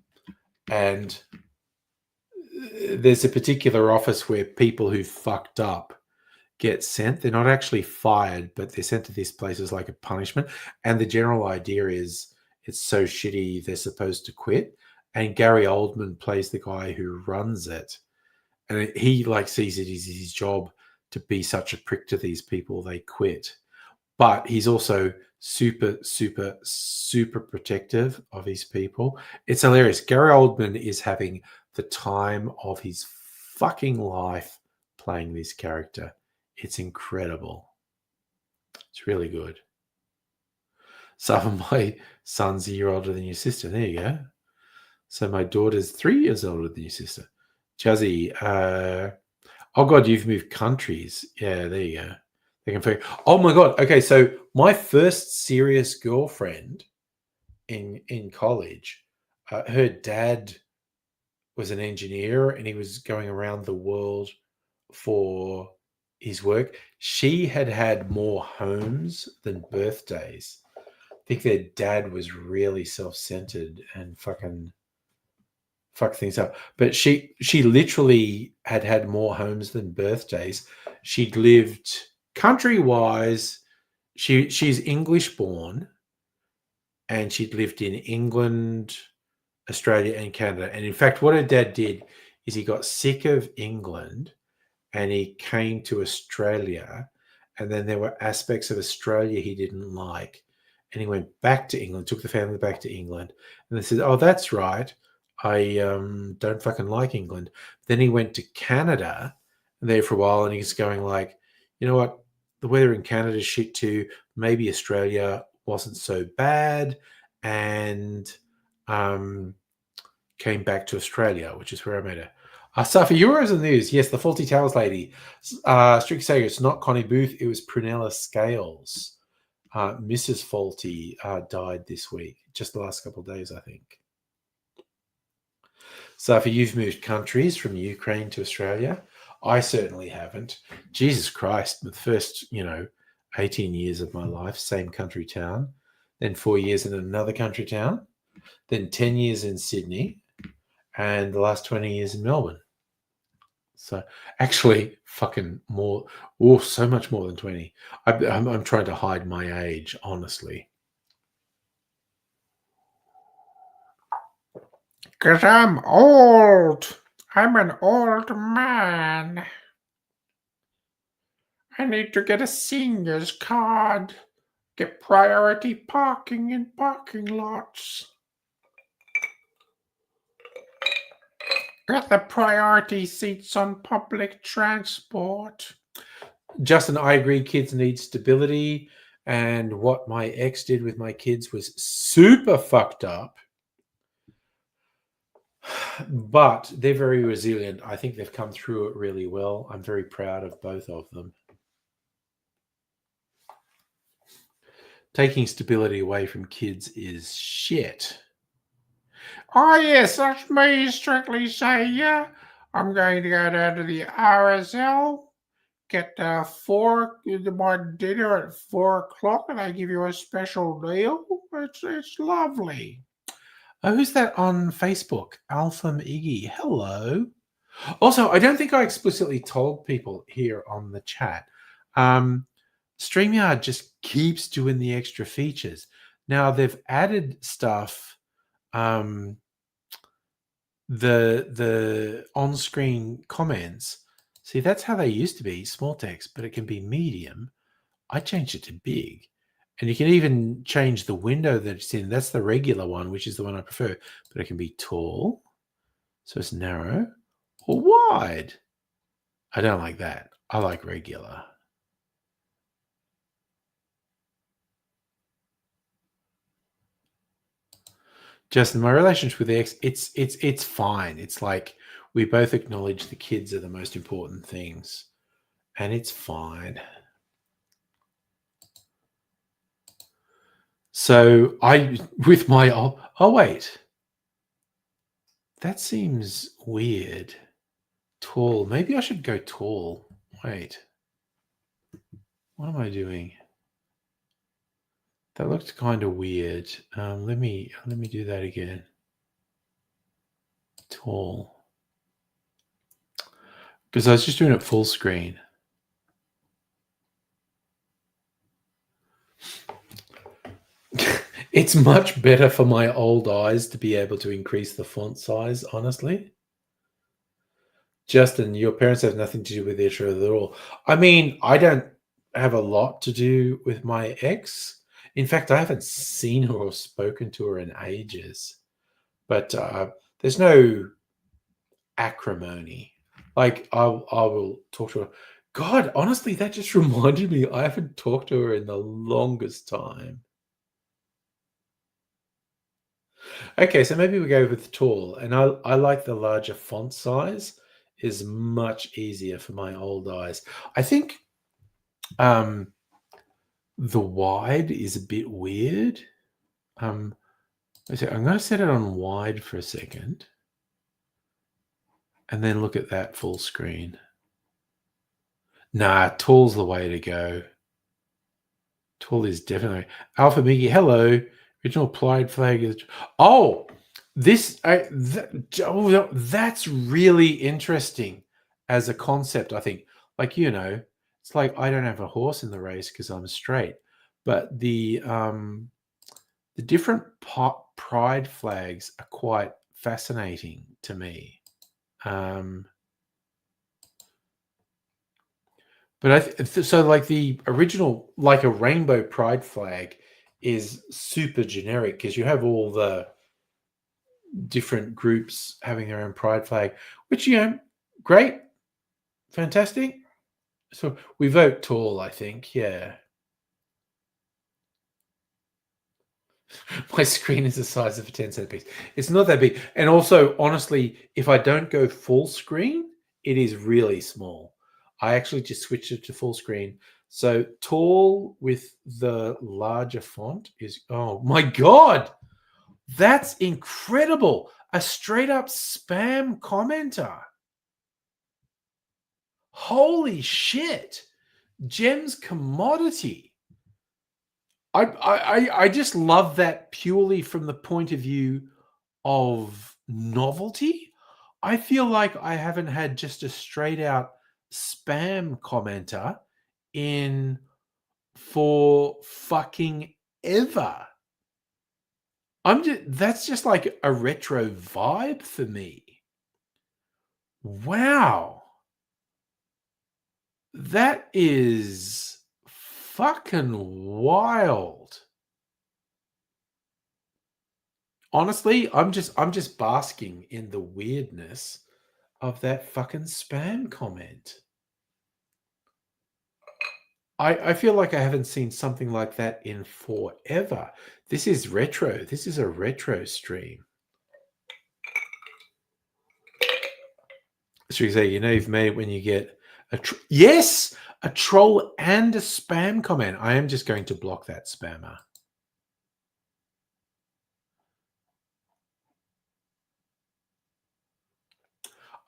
there's a particular office where people who fucked up get sent. They're not actually fired, but they're sent to this place as like a punishment. And the general idea is it's so shitty they're supposed to quit. And Gary Oldman plays the guy who runs it. And he like sees it as his job to be such a prick to these people. They quit. But he's also super, super, super protective of his people. It's hilarious. Gary Oldman is having the time of his fucking life playing this character. It's incredible. It's really good. Some of my son's a year older than your sister. There you go. So my daughter's 3 years older than your sister. Jazzy, oh God, you've moved countries. Yeah, there you go. They can figure. Oh my God. Okay, so my first serious girlfriend in college, her dad was an engineer and he was going around the world for his work. She had had more homes than birthdays. I think their dad was really self-centered and fucking fuck things up. But she literally had more homes than birthdays. She'd lived country-wise. She's English born, and she'd lived in England, Australia, and Canada. And in fact, what her dad did is he got sick of England and he came to Australia, and then there were aspects of Australia he didn't like. And he went back to England, took the family back to England, and they said, "Oh, that's right. I don't fucking like England." Then he went to Canada there for a while, and he's going like, you know what? The weather in Canada is shit too. Maybe Australia wasn't so bad, and came back to Australia, which is where I met her. Safi, Euros and news. Yes, the Faulty Towers lady. Strict say it's not Connie Booth. It was Prunella Scales. Mrs. Faulty died this week, just the last couple of days, I think. Safi, you've moved countries from Ukraine to Australia. I certainly haven't. Jesus Christ, the first, 18 years of my life, same country town, then 4 years in another country town, then 10 years in Sydney, and the last 20 years in Melbourne. So actually fucking more, so much more than 20. I'm trying to hide my age, honestly. Because I'm old. I'm an old man. I need to get a senior's card. Get priority parking in parking lots. Get the priority seats on public transport. Justin, I agree. Kids need stability. And what my ex did with my kids was super fucked up. But they're very resilient. I think they've come through it really well. I'm very proud of both of them. Taking stability away from kids is shit. Oh, yes, that's me, Strictly say, yeah. I'm going to go down to the RSL, get my dinner at 4 o'clock, and they give you a special deal. It's lovely. Oh, who's that on Facebook? Alpha Iggy. Hello. Also, I don't think I explicitly told people here on the chat. StreamYard just keeps doing the extra features. Now, they've added stuff... the on-screen comments, see, that's how they used to be, small text, but it can be medium. I changed it to big, and you can even change the window that it's in. That's the regular one, which is the one I prefer, but it can be tall, so it's narrow, or wide. I don't like that. I like regular. Justin, my relationship with the ex, it's fine. It's like we both acknowledge the kids are the most important things, and it's fine. So wait, that seems weird. Tall. Maybe I should go tall. Wait, what am I doing? That looked kind of weird. Let me do that again. Tall. Because I was just doing it full screen. It's much better for my old eyes to be able to increase the font size, honestly. Justin, your parents have nothing to do with each other at all. I mean, I don't have a lot to do with my ex. In fact, I haven't seen her or spoken to her in ages. But there's no acrimony. Like I will talk to her. God, honestly, that just reminded me. I haven't talked to her in the longest time. Okay, so maybe we go with tall, and I like the larger font size. Is much easier for my old eyes. I think the wide is a bit weird. I'm going to set it on wide for a second, and then look at that full screen. Nah, tall's the way to go. Tall is definitely Alpha Miggy. Hello, original Pride flag is. Oh, that's really interesting as a concept. I think, like it's like I don't have a horse in the race because I'm straight, but the different pride flags are quite fascinating to me. But so like the original, like a rainbow pride flag is super generic because you have all the different groups having their own pride flag, which, great, fantastic. So we vote tall, I think. Yeah. My screen is the size of a 10-cent piece. It's not that big. And also, honestly, if I don't go full screen, it is really small. I actually just switched it to full screen. So tall with the larger font is, oh my God, that's incredible. A straight up spam commenter. Holy shit. Gem's commodity. I just love that purely from the point of view of novelty. I feel like I haven't had just a straight out spam commenter in for fucking ever. That's just like a retro vibe for me. Wow. That is fucking wild. Honestly, I'm just basking in the weirdness of that fucking spam comment. I feel like I haven't seen something like that in forever. This is retro. This is a retro stream. Should we say, you've made it when you get yes, a troll and a spam comment. I am just going to block that spammer.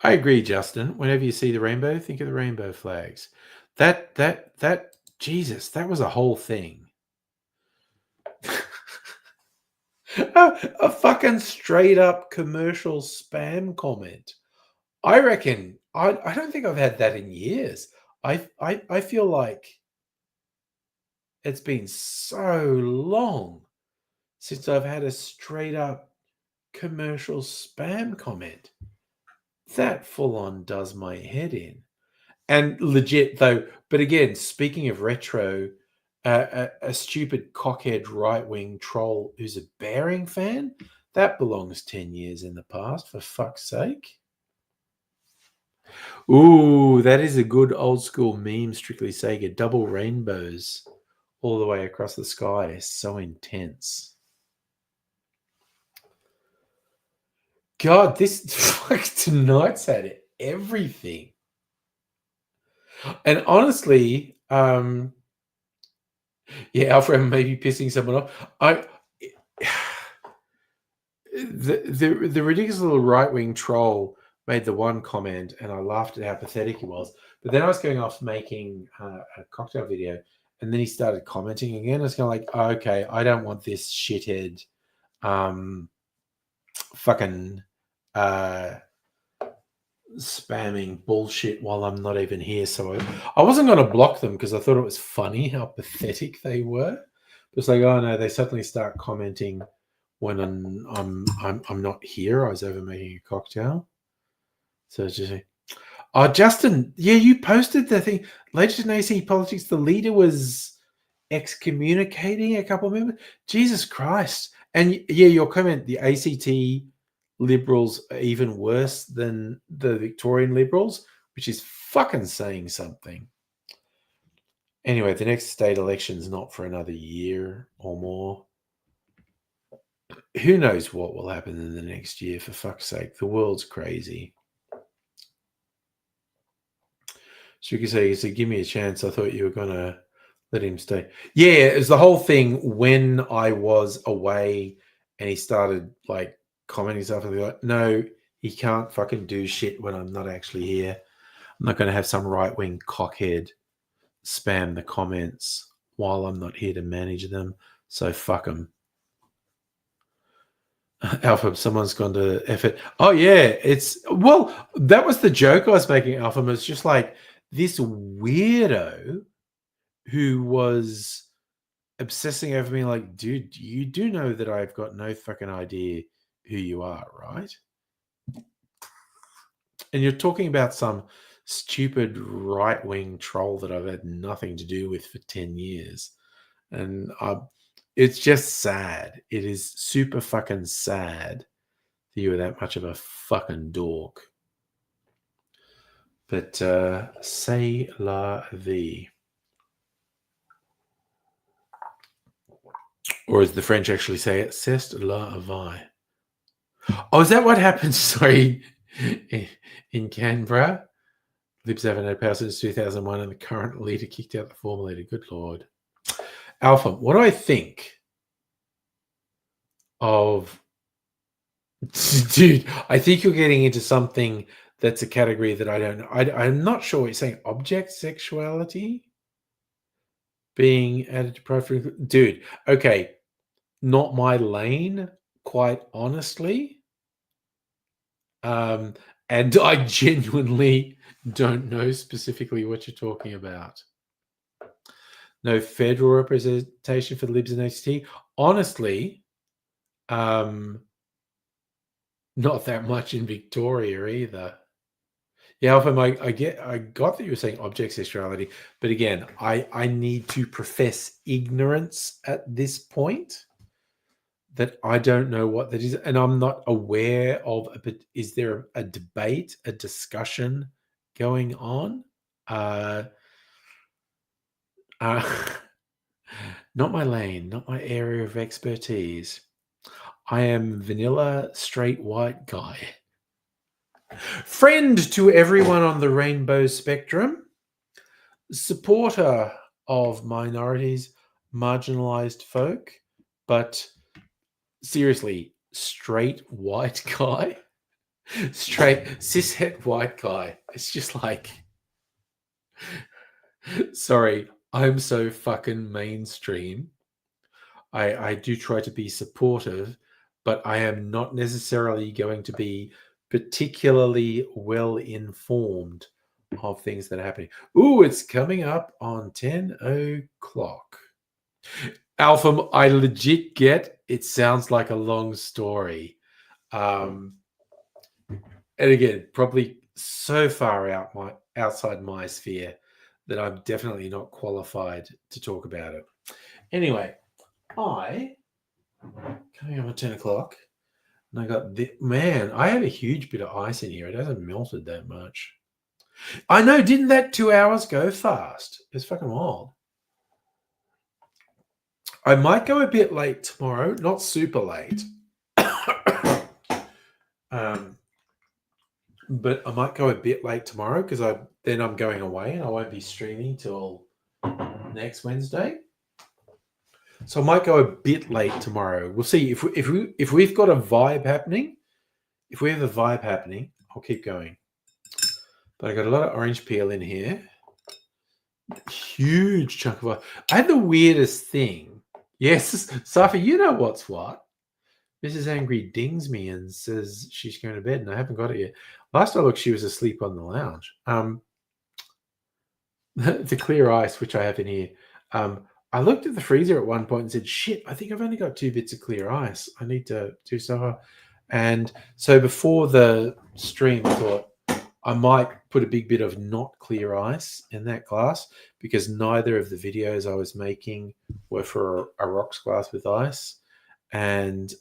I agree, Justin. Whenever you see the rainbow, think of the rainbow flags. That Jesus, that was a whole thing. a fucking straight up commercial spam comment. I reckon I don't think I've had that in years. I feel like it's been so long since I've had a straight up commercial spam comment. That full on does my head in. And legit though, but again, speaking of retro, a stupid cockhead right-wing troll who's a Bearing fan, that belongs 10 years in the past, for fuck's sake. Ooh, that is a good old school meme, Strictly Sega. Double rainbows all the way across the sky is so intense. God, tonight's had everything. And honestly, yeah, Alfred may be pissing someone off. The ridiculous little right-wing troll made the one comment, and I laughed at how pathetic he was. But then I was going off making a cocktail video, and then he started commenting again. I was kind of like, oh, okay, I don't want this shithead fucking spamming bullshit while I'm not even here. So I wasn't going to block them because I thought it was funny how pathetic they were. It's like, oh no, they suddenly start commenting when I'm not here. I was over making a cocktail. So it's just Oh, Justin, yeah, you posted the thing. Legend AC politics, the leader was excommunicating a couple of members. Jesus Christ. And yeah, your comment, the ACT Liberals are even worse than the Victorian Liberals, which is fucking saying something. Anyway, the next state election's not for another year or more. Who knows what will happen in the next year, for fuck's sake. The world's crazy. So you could say, give me a chance. I thought you were going to let him stay. Yeah, it was the whole thing when I was away and he started like commenting stuff. And like, no, he can't fucking do shit when I'm not actually here. I'm not going to have some right-wing cockhead spam the comments while I'm not here to manage them. So fuck him. Alpha, someone's gone to effort. Oh yeah, that was the joke I was making, Alpha. It's just like this weirdo who was obsessing over me like, dude, you do know that I've got no fucking idea who you are, right? And you're talking about some stupid right-wing troll that I've had nothing to do with for 10 years. And it's just sad. It is super fucking sad that you were that much of a fucking dork. But c'est la vie. Or as the French actually say it, c'est la vie. Oh, is that what happened? Sorry, in Canberra? Libs haven't had power since 2001 and the current leader kicked out the former leader. Good Lord. Alpha, what do I think of... Dude, I think you're getting into something that's a category that I don't know. I'm not sure what you're saying. Object sexuality being added to profile. Dude, okay. Not my lane, quite honestly. And I genuinely don't know specifically what you're talking about. No federal representation for the Libs and HT. Honestly, not that much in Victoria either. Yeah, Alpha, I got that you were saying object sexuality, but again, I need to profess ignorance at this point that I don't know what that is, and I'm not aware of. But is there a debate, a discussion going on? Not my lane, not my area of expertise. I am vanilla, straight, white guy. Friend to everyone on the rainbow spectrum. Supporter of minorities, marginalized folk, but seriously, straight white guy. Straight cishet white guy. It's just like, sorry, I'm so fucking mainstream. I do try to be supportive, but I am not necessarily going to be particularly well informed of things that are happening. Ooh, it's coming up on 10 o'clock. Alpha, I legit get it sounds like a long story. And again, probably so far outside my sphere that I'm definitely not qualified to talk about it. Anyway, coming up at 10 o'clock, and I got I had a huge bit of ice in here. It hasn't melted that much. I know, didn't that 2 hours go fast? It's fucking wild. I might go a bit late tomorrow, not super late. But I might go a bit late tomorrow because then I'm going away and I won't be streaming till next Wednesday. So I might go a bit late tomorrow. We'll see if we've got a vibe happening. If we have a vibe happening, I'll keep going. But I got a lot of orange peel in here. Huge chunk of. I had the weirdest thing. Yes, Safi, you know what's what. Mrs. Angry dings me and says she's going to bed, and I haven't got it yet. Last I looked, she was asleep on the lounge. The clear ice, which I have in here. I looked at the freezer at one point and said, shit, I think I've only got 2 bits of clear ice. I need to do stuff. And so before the stream, I thought I might put a big bit of not clear ice in that glass because neither of the videos I was making were for a rocks glass with ice. And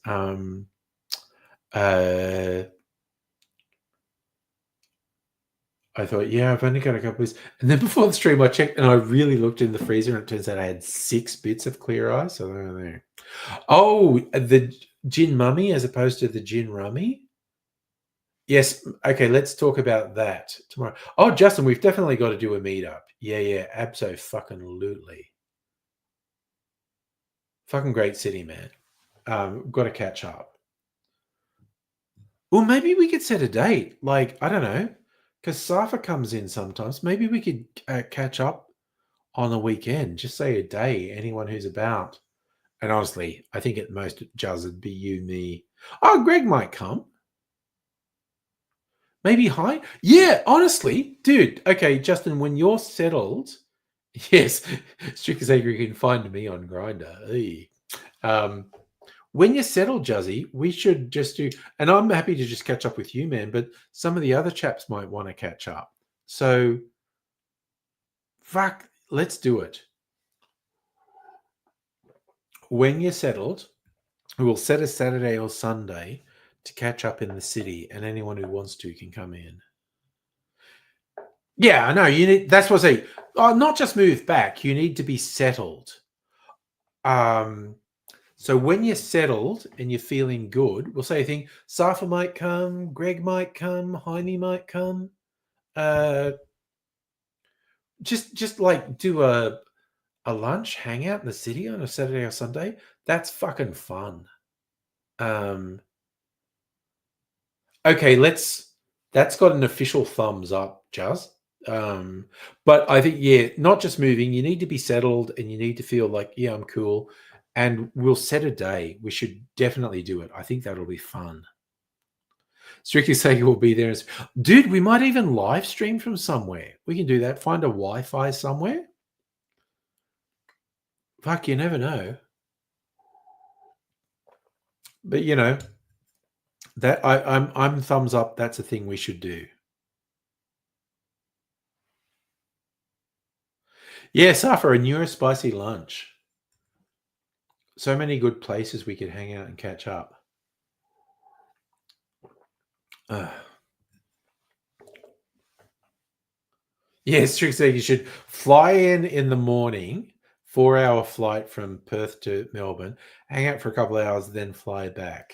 I thought, yeah, I've only got a couple of bits. And then before the stream, I checked and I really looked in the freezer and it turns out I had 6 bits of clear ice. So there. Oh, the gin mummy as opposed to the gin rummy. Yes. Okay, let's talk about that tomorrow. Oh, Justin, we've definitely got to do a meetup. Yeah, abso-fucking-lutely. Fucking great city, man. Got to catch up. Well, maybe we could set a date. Like, I don't know, because Safa comes in sometimes. Maybe we could catch up on the weekend. Just say a day, anyone who's about. And honestly, I think at most, Juzz would be you, me. Oh, Greg might come. Maybe hi. Yeah, honestly, dude. Okay, Justin, when you're settled, yes, Strict Sager, you can find me on Grindr. When you're settled, Juzzy, we should just do, and I'm happy to just catch up with you, man, but some of the other chaps might want to catch up. So, fuck, let's do it. When you're settled, we'll set a Saturday or Sunday to catch up in the city, and anyone who wants to can come in. Yeah, I know. You need. That's what I say. Oh, not just move back. You need to be settled. So when you're settled and you're feeling good, we'll say a thing. Safa might come. Greg might come. Jaime might come. Just like do a lunch, hang out in the city on a Saturday or Sunday. That's fucking fun. Okay, that's got an official thumbs up, Jazz. But I think, yeah, not just moving, you need to be settled and you need to feel like, yeah, I'm cool. And we'll set a day. We should definitely do it. I think that'll be fun. Strictly saying we'll be there. Dude, we might even live stream from somewhere. We can do that. Find a Wi-Fi somewhere. Fuck, you never know. But you know, that I'm thumbs up. That's a thing we should do. Yes, after a neurospicy lunch. So many good places we could hang out and catch up. Yes, Trick said you should fly in the morning, 4-hour flight from Perth to Melbourne, hang out for a couple of hours, then fly back.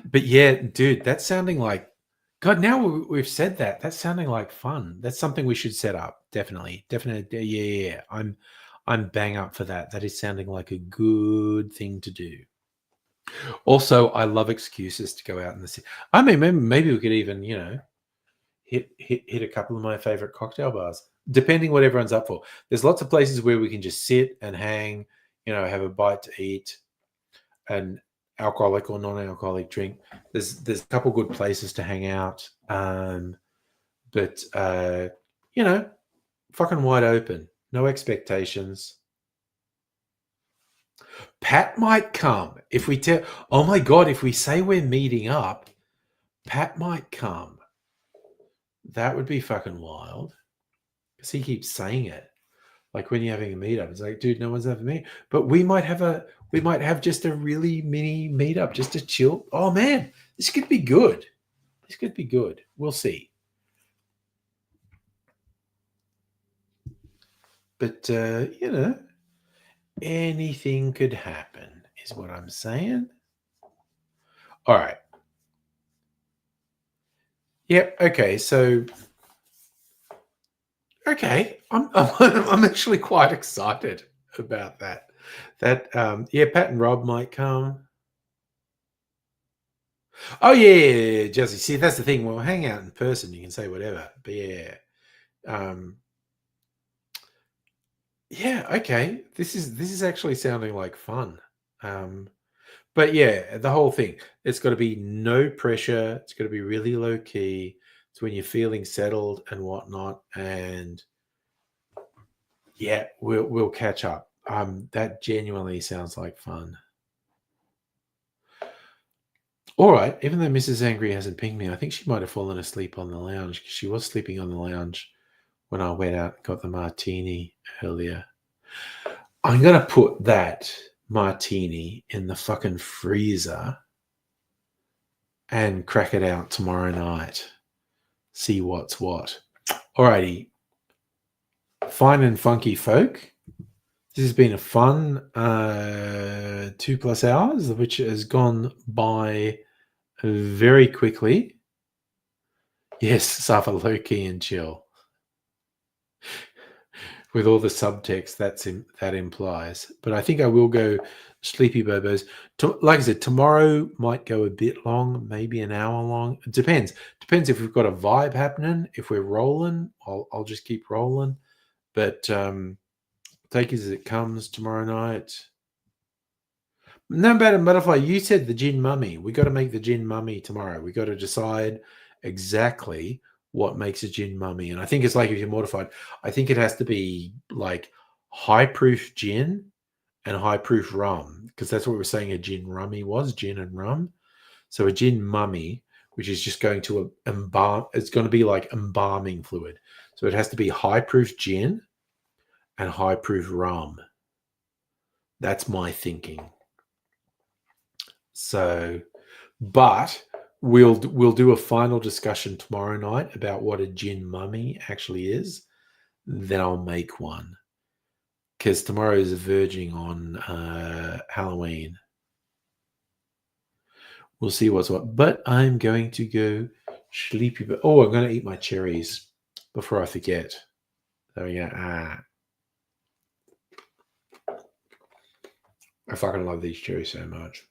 But yeah, dude, that's sounding like God. Now we've said that. That's sounding like fun. That's something we should set up. Definitely. Yeah. I'm bang up for that. That is sounding like a good thing to do. Also, I love excuses to go out in the city. I mean, maybe we could even, hit a couple of my favorite cocktail bars, depending what everyone's up for. There's lots of places where we can just sit and hang, have a bite to eat, an alcoholic or non-alcoholic drink. There's a couple good places to hang out, but fucking wide open, no expectations. Pat might come if we tell. Oh my god, if we say we're meeting up, Pat might come. That would be fucking wild. Because he keeps saying it. Like when you're having a meetup, it's like, dude, no one's having me. But we might have just a really mini meetup, just to chill. Oh man, this could be good. We'll see. But anything could happen, is what I'm saying. All right. Yep. Okay. So. Okay, I'm actually quite excited about that. That Pat and Rob might come. Oh yeah, Jesse. See, that's the thing. We'll hang out in person. You can say whatever. But yeah, okay. This is actually sounding like fun. But yeah, the whole thing. It's got to be no pressure. It's got to be really low key. It's when you're feeling settled and whatnot. And yeah, we'll catch up. That genuinely sounds like fun. All right, even though Mrs. Angry hasn't pinged me, I think she might have fallen asleep on the lounge because she was sleeping on the lounge when I went out and got the martini earlier. I'm going to put that martini in the fucking freezer and crack it out tomorrow night. See what's what. Alrighty. Fine and funky folk. This has been a fun 2+ hours, which has gone by very quickly. Yes, suffer low key and chill. With all the subtext that implies. But I think I will go sleepy bobos. Like I said, tomorrow might go a bit long, maybe an hour long. It depends. Depends if we've got a vibe happening. If we're rolling, I'll just keep rolling. But take it as it comes tomorrow night. No matter butterfly, you said the gin mummy. We got to make the gin mummy tomorrow. We got to decide exactly what makes a gin mummy. And I think it's like if you're mortified, I think it has to be like high proof gin and high proof rum, because that's what we were saying a gin rummy was, gin and rum. So a gin mummy, which is just going to embalm, it's going to be like embalming fluid. So it has to be high proof gin and high proof rum. That's my thinking. So, but we'll do a final discussion tomorrow night about what a gin mummy actually is. Then I'll make one, because tomorrow is verging on Halloween. We'll see what's what. But I'm going to go sleepy. But I'm going to eat my cherries before I forget. There we go. I fucking love these cherries so much.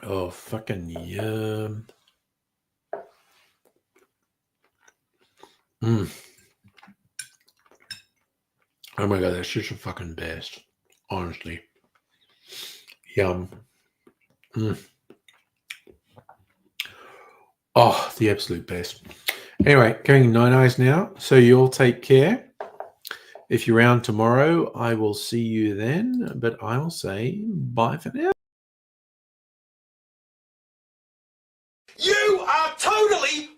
Oh, fucking yum. Oh my god, that's just the fucking best. Honestly. Yum. Oh, the absolute best. Anyway, going night-nights now. So you all take care. If you're around tomorrow, I will see you then. But I will say bye for now. You are totally